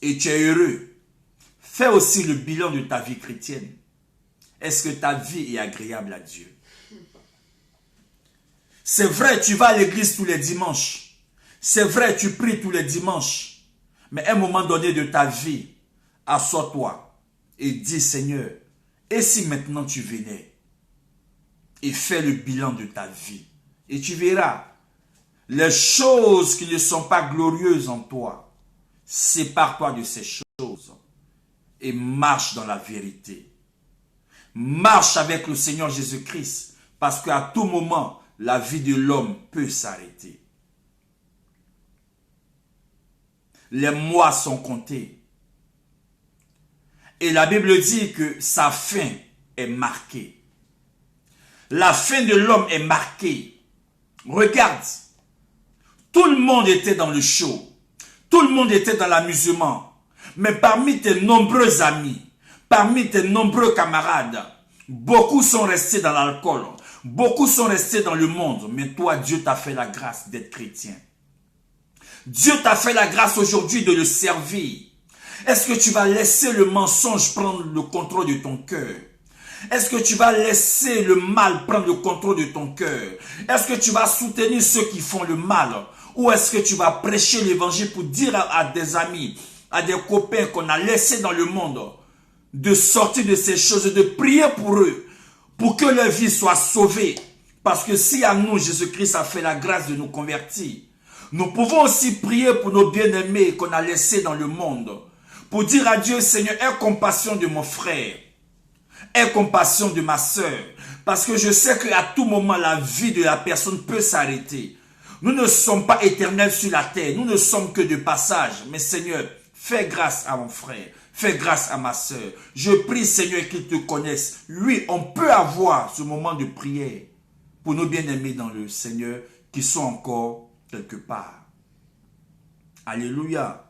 et tu es heureux, fais aussi le bilan de ta vie chrétienne. Est-ce que ta vie est agréable à Dieu? C'est vrai, tu vas à l'église tous les dimanches. C'est vrai, tu pries tous les dimanches. Mais à un moment donné de ta vie, assois-toi et dis, Seigneur, et si maintenant tu venais et fais le bilan de ta vie? Et tu verras, les choses qui ne sont pas glorieuses en toi, sépare-toi de ces choses et marche dans la vérité. Marche avec le Seigneur Jésus-Christ, parce qu'à tout moment, la vie de l'homme peut s'arrêter. Les mois sont comptés. Et la Bible dit que sa fin est marquée. La fin de l'homme est marquée. Regarde, tout le monde était dans le show. Tout le monde était dans l'amusement. Mais parmi tes nombreux amis, parmi tes nombreux camarades, beaucoup sont restés dans l'alcool. Beaucoup sont restés dans le monde. Mais toi, Dieu t'a fait la grâce d'être chrétien. Dieu t'a fait la grâce aujourd'hui de le servir. Est-ce que tu vas laisser le mensonge prendre le contrôle de ton cœur? Est-ce que tu vas laisser le mal prendre le contrôle de ton cœur? Est-ce que tu vas soutenir ceux qui font le mal? Ou est-ce que tu vas prêcher l'évangile pour dire à des amis, à des copains qu'on a laissés dans le monde, de sortir de ces choses, de prier pour eux, pour que leur vie soit sauvée? Parce que si à nous, Jésus-Christ a fait la grâce de nous convertir, nous pouvons aussi prier pour nos bien-aimés qu'on a laissés dans le monde. Pour dire à Dieu, Seigneur, aie compassion de mon frère. Aie compassion de ma soeur. Parce que je sais qu'à tout moment, la vie de la personne peut s'arrêter. Nous ne sommes pas éternels sur la terre. Nous ne sommes que de passage. Mais Seigneur, fais grâce à mon frère. Fais grâce à ma soeur. Je prie, Seigneur, qu'il te connaisse. Oui, on peut avoir ce moment de prière pour nos bien-aimés dans le Seigneur qui sont encore quelque part. Alléluia.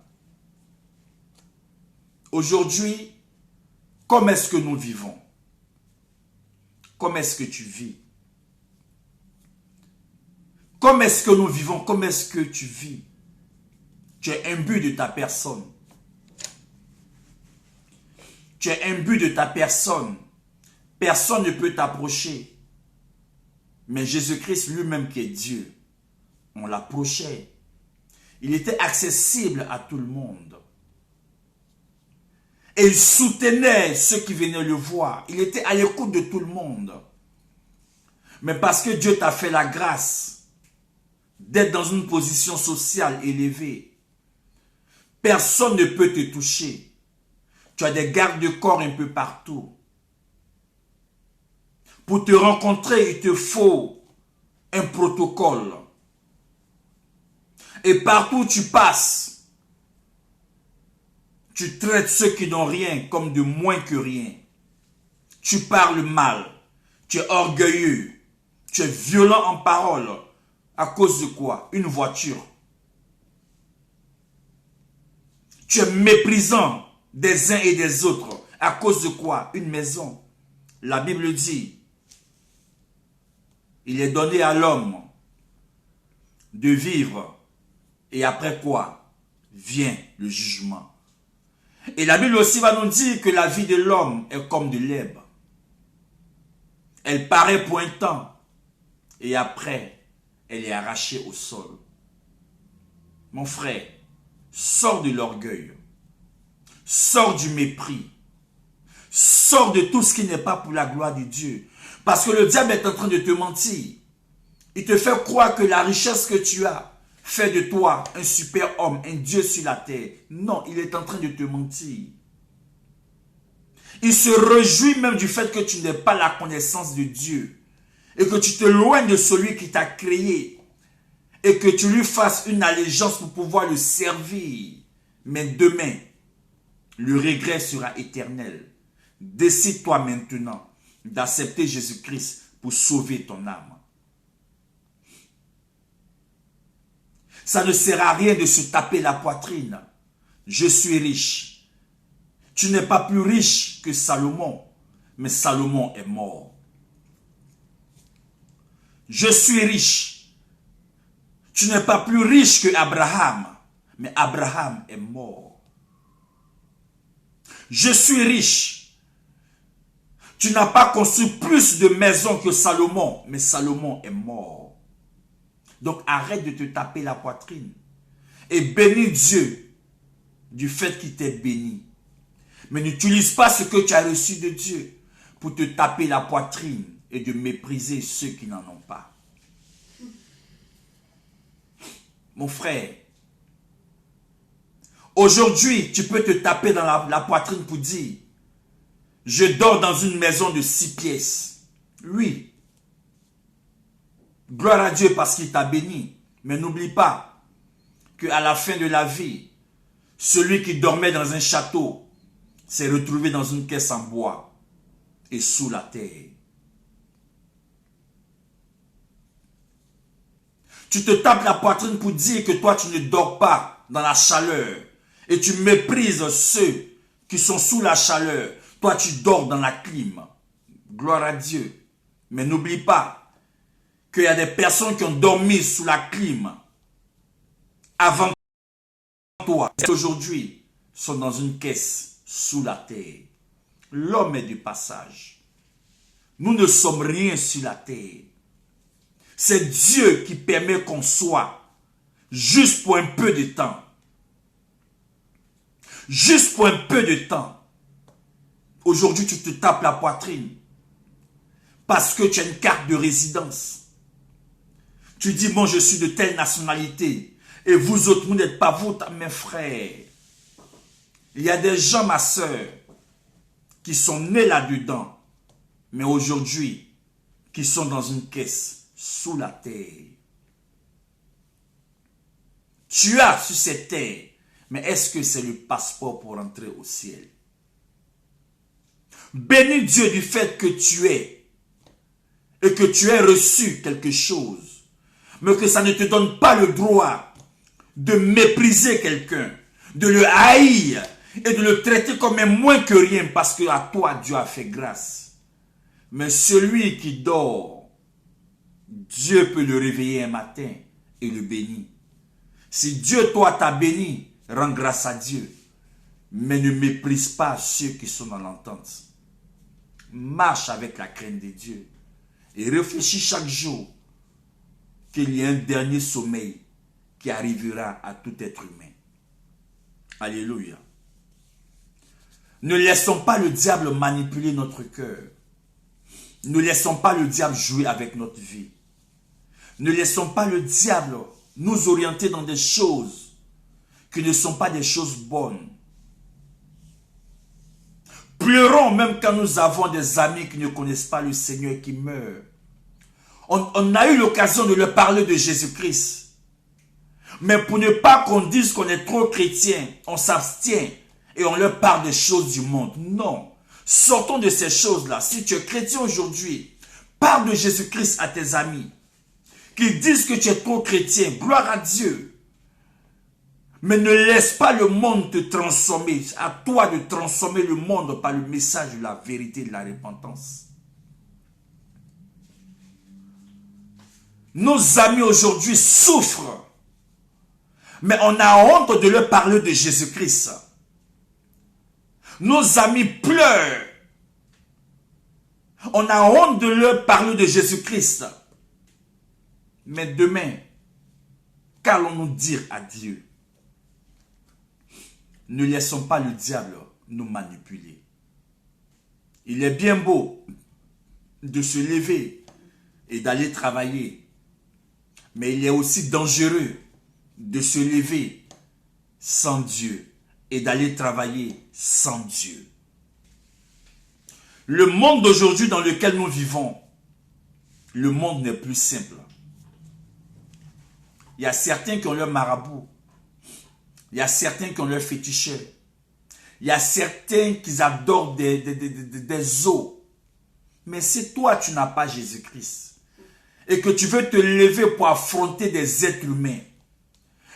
Aujourd'hui, comment est-ce que nous vivons? Comment est-ce que tu vis? Comment est-ce que nous vivons? Comment est-ce que tu vis? Tu es imbu de ta personne. Tu es imbu de ta personne. Personne ne peut t'approcher. Mais Jésus-Christ lui-même qui est Dieu, on l'approchait. Il était accessible à tout le monde. Et il soutenait ceux qui venaient le voir. Il était à l'écoute de tout le monde. Mais parce que Dieu t'a fait la grâce d'être dans une position sociale élevée, personne ne peut te toucher. Tu as des gardes-corps un peu partout. Pour te rencontrer, il te faut un protocole. Et partout où tu passes, tu traites ceux qui n'ont rien comme de moins que rien. Tu parles mal. Tu es orgueilleux. Tu es violent en parole. À cause de quoi? Une voiture. Tu es méprisant des uns et des autres. À cause de quoi? Une maison. La Bible dit, il est donné à l'homme de vivre. Et après quoi? Vient le jugement. Et la Bible aussi va nous dire que la vie de l'homme est comme de l'herbe. Elle paraît pour un temps. Et après, elle est arrachée au sol. Mon frère, sors de l'orgueil. Sors du mépris. Sors de tout ce qui n'est pas pour la gloire de Dieu. Parce que le diable est en train de te mentir. Il te fait croire que la richesse que tu as fait de toi un super homme, un Dieu sur la terre. Non, il est en train de te mentir. Il se réjouit même du fait que tu n'aies pas la connaissance de Dieu. Et que tu te loignes de celui qui t'a créé. Et que tu lui fasses une allégeance pour pouvoir le servir. Mais demain, le regret sera éternel. Décide-toi maintenant d'accepter Jésus-Christ pour sauver ton âme. Ça ne sert à rien de se taper la poitrine. Je suis riche. Tu n'es pas plus riche que Salomon. Mais Salomon est mort. Je suis riche. Tu n'es pas plus riche que Abraham, mais Abraham est mort. Je suis riche. Tu n'as pas construit plus de maisons que Salomon, mais Salomon est mort. Donc arrête de te taper la poitrine et bénis Dieu du fait qu'il t'ait béni. Mais n'utilise pas ce que tu as reçu de Dieu pour te taper la poitrine et de mépriser ceux qui n'en ont pas. Mon frère, aujourd'hui, tu peux te taper dans la poitrine pour dire, je dors dans une maison de 6 pièces. Oui. Gloire à Dieu parce qu'il t'a béni. Mais n'oublie pas qu'à la fin de la vie, celui qui dormait dans un château s'est retrouvé dans une caisse en bois et sous la terre. Tu te tapes la poitrine pour dire que toi tu ne dors pas dans la chaleur et tu méprises ceux qui sont sous la chaleur. Toi tu dors dans la clim. Gloire à Dieu. Mais n'oublie pas qu'il y a des personnes qui ont dormi sous la clim avant toi. Et aujourd'hui sont dans une caisse sous la terre. L'homme est du passage. Nous ne sommes rien sur la terre. C'est Dieu qui permet qu'on soit juste pour un peu de temps. Juste pour un peu de temps. Aujourd'hui, tu te tapes la poitrine parce que tu as une carte de résidence. Tu dis, bon, je suis de telle nationalité et vous autres, vous n'êtes pas vous, mes frères. Il y a des gens, ma soeur, qui sont nés là-dedans, mais aujourd'hui, qui sont dans une caisse sous la terre. Tu as sur cette terre, mais est-ce que c'est le passeport pour entrer au ciel? Bénis Dieu du fait que tu es et que tu aies reçu quelque chose, mais que ça ne te donne pas le droit de mépriser quelqu'un, de le haïr et de le traiter comme un moins que rien parce que à toi Dieu a fait grâce. Mais celui qui dort, Dieu peut le réveiller un matin et le bénir. Si Dieu, toi, t'a béni, rends grâce à Dieu. Mais ne méprise pas ceux qui sont dans l'entente. Marche avec la crainte de Dieu. Et réfléchis chaque jour qu'il y a un dernier sommeil qui arrivera à tout être humain. Alléluia. Ne laissons pas le diable manipuler notre cœur. Ne laissons pas le diable jouer avec notre vie. Ne laissons pas le diable nous orienter dans des choses qui ne sont pas des choses bonnes. Pleurons même quand nous avons des amis qui ne connaissent pas le Seigneur qui meurent. On a eu l'occasion de leur parler de Jésus-Christ. Mais pour ne pas qu'on dise qu'on est trop chrétien, on s'abstient et on leur parle des choses du monde. Non. Sortons de ces choses-là. Si tu es chrétien aujourd'hui, parle de Jésus-Christ à tes amis qui disent que tu es trop chrétien. Gloire à Dieu. Mais ne laisse pas le monde te transformer. À toi de transformer le monde par le message de la vérité et de la repentance. Nos amis aujourd'hui souffrent. Mais on a honte de leur parler de Jésus-Christ. Nos amis pleurent. On a honte de leur parler de Jésus-Christ. Mais demain, qu'allons-nous dire à Dieu? Ne laissons pas le diable nous manipuler. Il est bien beau de se lever et d'aller travailler. Mais il est aussi dangereux de se lever sans Dieu et d'aller travailler sans Dieu. Le monde d'aujourd'hui dans lequel nous vivons, le monde n'est plus simple. Il y a certains qui ont leur marabout. Il y a certains qui ont leur féticheur. Il y a certains qui adorent des os. Mais si toi, tu n'as pas Jésus-Christ et que tu veux te lever pour affronter des êtres humains,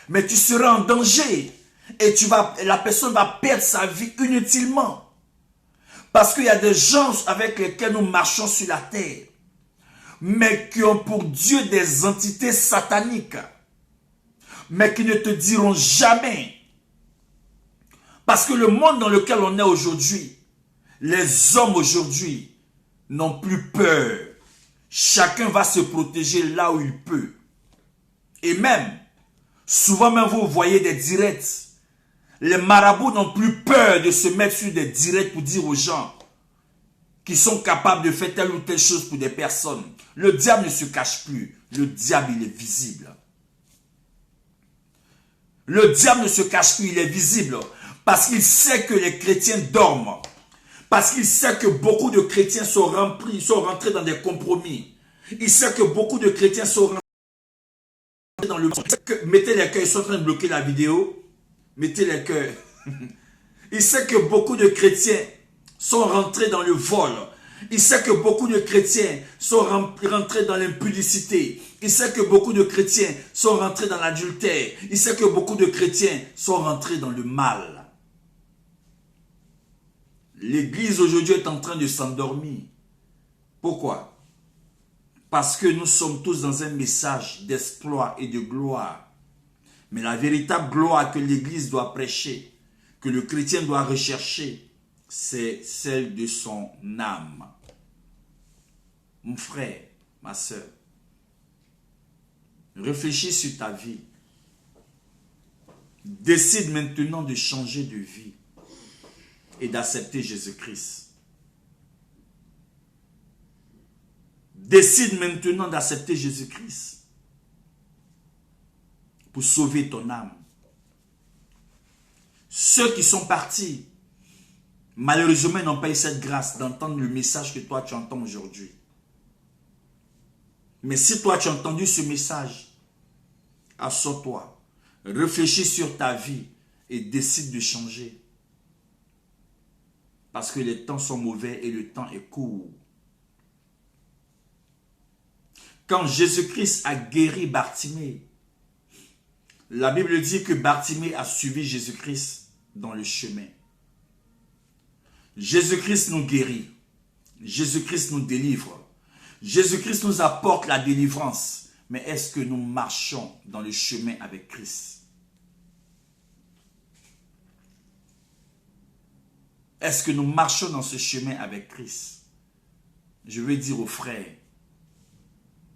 mais tu seras en danger et la personne va perdre sa vie inutilement. Parce qu'il y a des gens avec lesquels nous marchons sur la terre. mais qui ont pour Dieu des entités sataniques, mais qui ne te diront jamais. Parce que le monde dans lequel on est aujourd'hui, les hommes aujourd'hui n'ont plus peur. Chacun va se protéger là où il peut. Et même, souvent même vous voyez des directs. Les marabouts n'ont plus peur de se mettre sur des directs pour dire aux gens qui sont capables de faire telle ou telle chose pour des personnes. Le diable ne se cache plus. Le diable, il est visible. Le diable ne se cache plus, il est visible. Parce qu'il sait que les chrétiens dorment. Parce qu'il sait que beaucoup de chrétiens sont rentrés dans des compromis. Il sait que beaucoup de chrétiens sont rentrés dans le... Mettez les cœurs, ils sont en train de bloquer la vidéo. Mettez les cœurs. Il sait que beaucoup de chrétiens sont rentrés dans le vol. Il sait que beaucoup de chrétiens sont rentrés dans l'impudicité. Il sait que beaucoup de chrétiens sont rentrés dans l'adultère. Il sait que beaucoup de chrétiens sont rentrés dans le mal. L'église aujourd'hui est en train de s'endormir. Pourquoi? Parce que nous sommes tous dans un message d'exploit et de gloire. Mais la véritable gloire que l'église doit prêcher, que le chrétien doit rechercher, c'est celle de son âme. Mon frère, ma soeur, réfléchis sur ta vie. Décide maintenant de changer de vie et d'accepter Jésus-Christ. Décide maintenant d'accepter Jésus-Christ pour sauver ton âme. Ceux qui sont partis, malheureusement, n'ont pas eu cette grâce d'entendre le message que toi tu entends aujourd'hui. Mais si toi tu as entendu ce message, assois-toi, réfléchis sur ta vie et décide de changer. Parce que les temps sont mauvais et le temps est court. Quand Jésus-Christ a guéri Bartimée, la Bible dit que Bartimée a suivi Jésus-Christ dans le chemin. Jésus-Christ nous guérit. Jésus-Christ nous délivre. Jésus-Christ nous apporte la délivrance. Mais est-ce que nous marchons dans le chemin avec Christ? Est-ce que nous marchons dans ce chemin avec Christ? Je veux dire aux frères,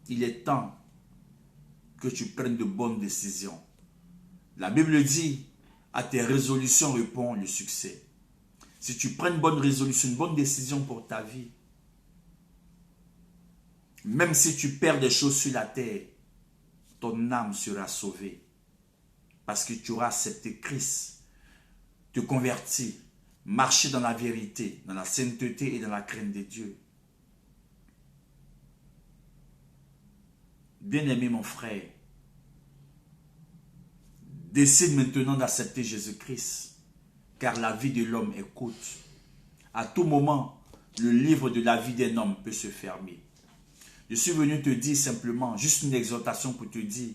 il est temps que tu prennes de bonnes décisions. La Bible dit, à tes résolutions répond le succès. Si tu prends une bonne résolution, une bonne décision pour ta vie, même si tu perds des choses sur la terre, ton âme sera sauvée. Parce que tu auras accepté Christ, te convertir, marcher dans la vérité, dans la sainteté et dans la crainte de Dieu. Bien-aimé mon frère, décide maintenant d'accepter Jésus-Christ, car la vie de l'homme est courte. À tout moment, le livre de la vie d'un homme peut se fermer. Je suis venu te dire simplement, juste une exhortation pour te dire,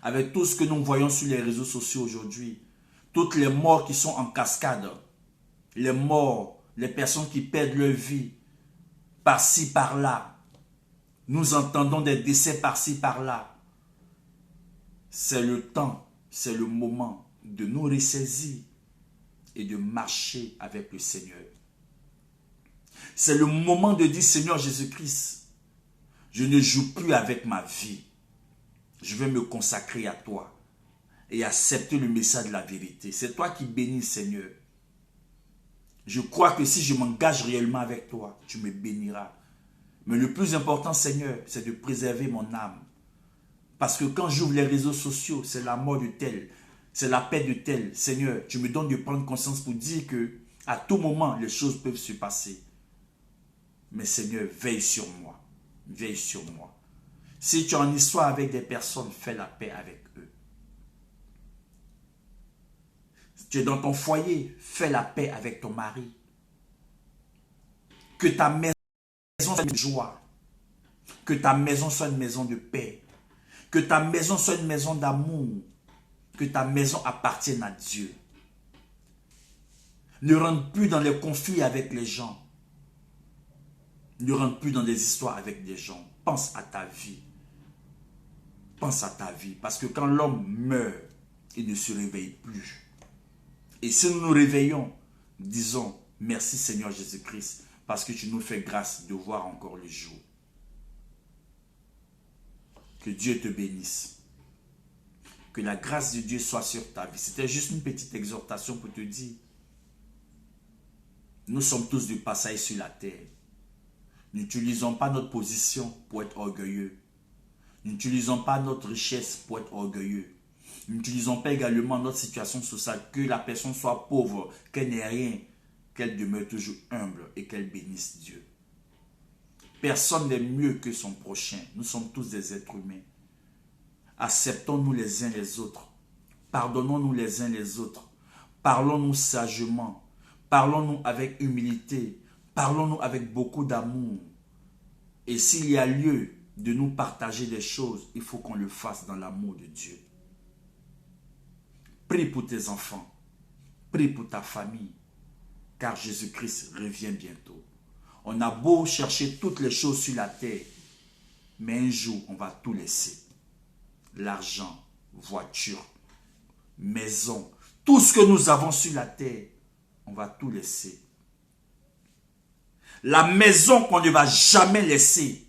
avec tout ce que nous voyons sur les réseaux sociaux aujourd'hui, toutes les morts qui sont en cascade, les morts, les personnes qui perdent leur vie, par-ci, par-là, nous entendons des décès par-ci, par-là. C'est le temps, c'est le moment de nous ressaisir et de marcher avec le Seigneur. C'est le moment de dire, Seigneur Jésus-Christ, je ne joue plus avec ma vie. Je vais me consacrer à toi et accepter le message de la vérité. C'est toi qui bénis, Seigneur. Je crois que si je m'engage réellement avec toi, tu me béniras. Mais le plus important, Seigneur, c'est de préserver mon âme. Parce que quand j'ouvre les réseaux sociaux, c'est la mort de tel, c'est la paix de tel. Seigneur, tu me donnes de prendre conscience pour dire que à tout moment, les choses peuvent se passer. Mais Seigneur, veille sur moi. Veille sur moi. Si tu es en histoire avec des personnes, fais la paix avec eux. Si tu es dans ton foyer, fais la paix avec ton mari. Que ta maison soit une joie. Que ta maison soit une maison de paix. Que ta maison soit une maison d'amour. Que ta maison appartienne à Dieu. Ne rentre plus dans les conflits avec les gens. Ne rentre plus dans des histoires avec des gens. Pense à ta vie. Pense à ta vie. Parce que quand l'homme meurt, il ne se réveille plus. Et si nous nous réveillons, disons merci Seigneur Jésus-Christ, parce que tu nous fais grâce de voir encore le jour. Que Dieu te bénisse. Que la grâce de Dieu soit sur ta vie. C'était juste une petite exhortation pour te dire. Nous sommes tous de passage sur la terre. N'utilisons pas notre position pour être orgueilleux. N'utilisons pas notre richesse pour être orgueilleux. N'utilisons pas également notre situation sociale, que la personne soit pauvre, qu'elle n'ait rien, qu'elle demeure toujours humble et qu'elle bénisse Dieu. Personne n'est mieux que son prochain. Nous sommes tous des êtres humains. Acceptons-nous les uns les autres. Pardonnons-nous les uns les autres. Parlons-nous sagement. Parlons-nous avec humilité. Parlons-nous avec beaucoup d'amour. Et s'il y a lieu de nous partager des choses, il faut qu'on le fasse dans l'amour de Dieu. Prie pour tes enfants. Prie pour ta famille. Car Jésus-Christ revient bientôt. On a beau chercher toutes les choses sur la terre, mais un jour, on va tout laisser. L'argent, voiture, maison, tout ce que nous avons sur la terre, on va tout laisser. La maison qu'on ne va jamais laisser,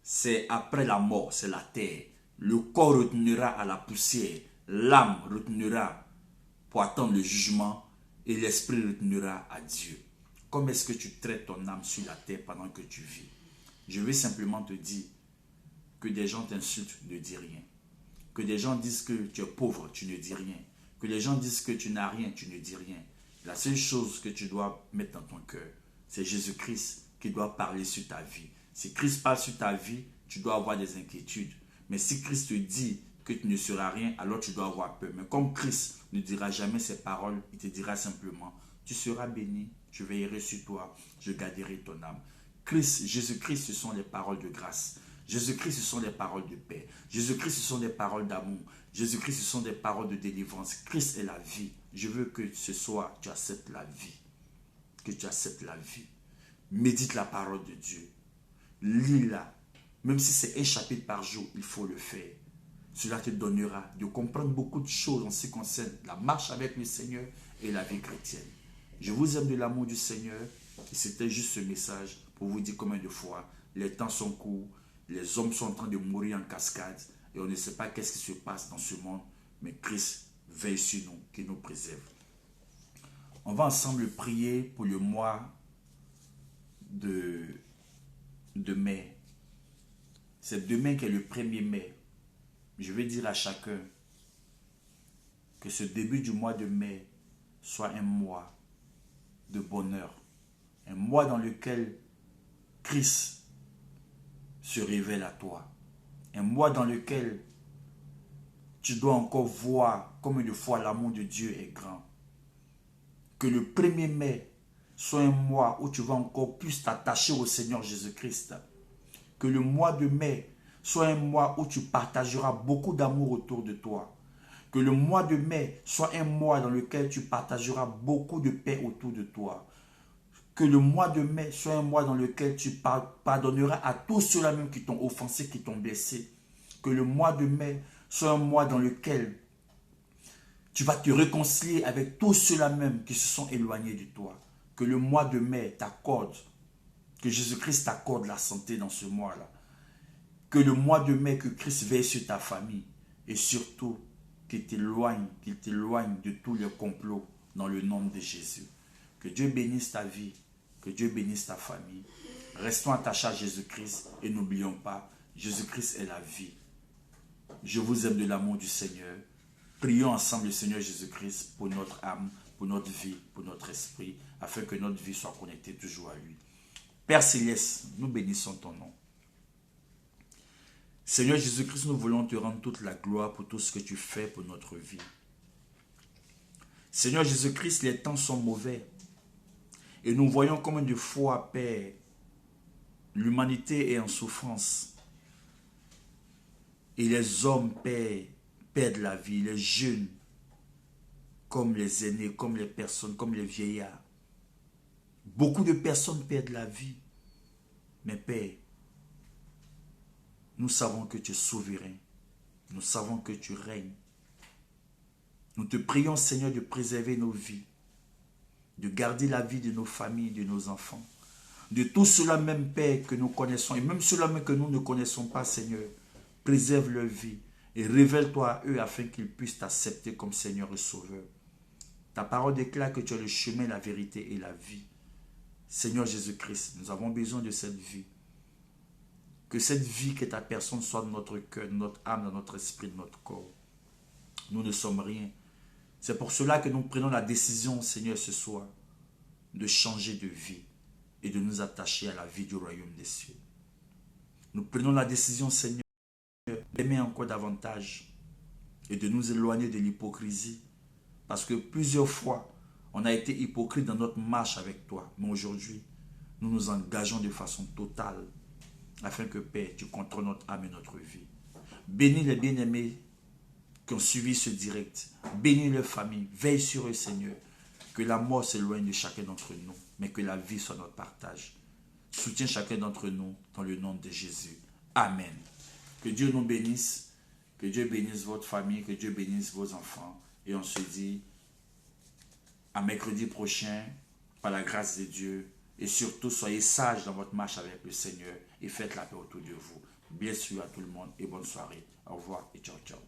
c'est après la mort, c'est la terre. Le corps retournera à la poussière, l'âme retournera pour attendre le jugement et l'esprit retournera à Dieu. Comment est-ce que tu traites ton âme sur la terre pendant que tu vis? Je vais simplement te dire que des gens t'insultent, ne dis rien. Que des gens disent que tu es pauvre, tu ne dis rien. Que les gens disent que tu n'as rien, tu ne dis rien. La seule chose que tu dois mettre dans ton cœur, c'est Jésus-Christ qui doit parler sur ta vie. Si Christ parle sur ta vie, tu dois avoir des inquiétudes. Mais si Christ te dit que tu ne seras rien, alors tu dois avoir peur. Mais comme Christ ne dira jamais ces paroles, il te dira simplement, tu seras béni, je veillerai sur toi, je garderai ton âme. Christ, Jésus-Christ, ce sont les paroles de grâce. Jésus-Christ, ce sont des paroles de paix. Jésus-Christ, ce sont des paroles d'amour. Jésus-Christ, ce sont des paroles de délivrance. Christ est la vie. Je veux que ce soir, tu acceptes la vie. Que tu acceptes la vie. Médite la parole de Dieu. Lis-la. Même si c'est un chapitre par jour, il faut le faire. Cela te donnera de comprendre beaucoup de choses en ce qui concerne la marche avec le Seigneur et la vie chrétienne. Je vous aime de l'amour du Seigneur. Et c'était juste ce message pour vous dire combien de fois les temps sont courts, les hommes sont en train de mourir en cascade et on ne sait pas qu'est-ce qui se passe dans ce monde, mais Christ veille sur nous, qui nous préserve. On va ensemble prier pour le mois de mai. C'est demain qui est le 1er mai. Je vais dire à chacun que ce début du mois de mai soit un mois de bonheur. Un mois dans lequel Christ se révèle à toi. Un mois dans lequel tu dois encore voir combien de fois l'amour de Dieu est grand. Que le 1er mai soit un mois où tu vas encore plus t'attacher au Seigneur Jésus-Christ. Que le mois de mai soit un mois où tu partageras beaucoup d'amour autour de toi. Que le mois de mai soit un mois dans lequel tu partageras beaucoup de paix autour de toi. Que le mois de mai soit un mois dans lequel tu pardonneras à tous ceux-là même qui t'ont offensé, qui t'ont blessé. Que le mois de mai soit un mois dans lequel tu vas te réconcilier avec tous ceux-là même qui se sont éloignés de toi. Que le mois de mai t'accorde, que Jésus-Christ t'accorde la santé dans ce mois-là. Que le mois de mai, que Christ veille sur ta famille. Et surtout, qu'il t'éloigne de tous les complots dans le nom de Jésus. Que Dieu bénisse ta vie, que Dieu bénisse ta famille. Restons attachés à Jésus-Christ et n'oublions pas, Jésus-Christ est la vie. Je vous aime de l'amour du Seigneur. Prions ensemble le Seigneur Jésus-Christ pour notre âme, pour notre vie, pour notre esprit, afin que notre vie soit connectée toujours à lui. Père Céleste, nous bénissons ton nom. Seigneur Jésus-Christ, nous voulons te rendre toute la gloire pour tout ce que tu fais pour notre vie. Seigneur Jésus-Christ, les temps sont mauvais. Et nous voyons combien de fois, Père, l'humanité est en souffrance. Et les hommes, Père, perdent la vie. Les jeunes, comme les aînés, comme les personnes, comme les vieillards. Beaucoup de personnes perdent la vie. Mais Père, nous savons que tu es souverain. Nous savons que tu règnes. Nous te prions, Seigneur, de préserver nos vies, de garder la vie de nos familles, de nos enfants, de tout cela même, Père, que nous connaissons, et même cela même que nous ne connaissons pas, Seigneur. Préserve leur vie et révèle-toi à eux afin qu'ils puissent t'accepter comme Seigneur et Sauveur. Ta parole déclare que tu es le chemin, la vérité et la vie. Seigneur Jésus-Christ, nous avons besoin de cette vie. Que cette vie que ta personne soit dans notre cœur, dans notre âme, dans notre esprit, dans notre corps. Nous ne sommes rien. C'est pour cela que nous prenons la décision, Seigneur, ce soir, de changer de vie et de nous attacher à la vie du royaume des cieux. Nous prenons la décision, Seigneur, d'aimer encore davantage et de nous éloigner de l'hypocrisie. Parce que plusieurs fois, on a été hypocrite dans notre marche avec toi. Mais aujourd'hui, nous nous engageons de façon totale afin que, Père, tu contrôles notre âme et notre vie. Bénis les bien-aimés qui ont suivi ce direct. Bénis leurs familles. Veille sur eux, Seigneur. Que la mort s'éloigne de chacun d'entre nous, mais que la vie soit notre partage. Soutiens chacun d'entre nous dans le nom de Jésus. Amen. Que Dieu nous bénisse. Que Dieu bénisse votre famille. Que Dieu bénisse vos enfants. Et on se dit à mercredi prochain, par la grâce de Dieu. Et surtout, soyez sages dans votre marche avec le Seigneur et faites la paix autour de vous. Bien sûr à tout le monde et bonne soirée. Au revoir et ciao, ciao.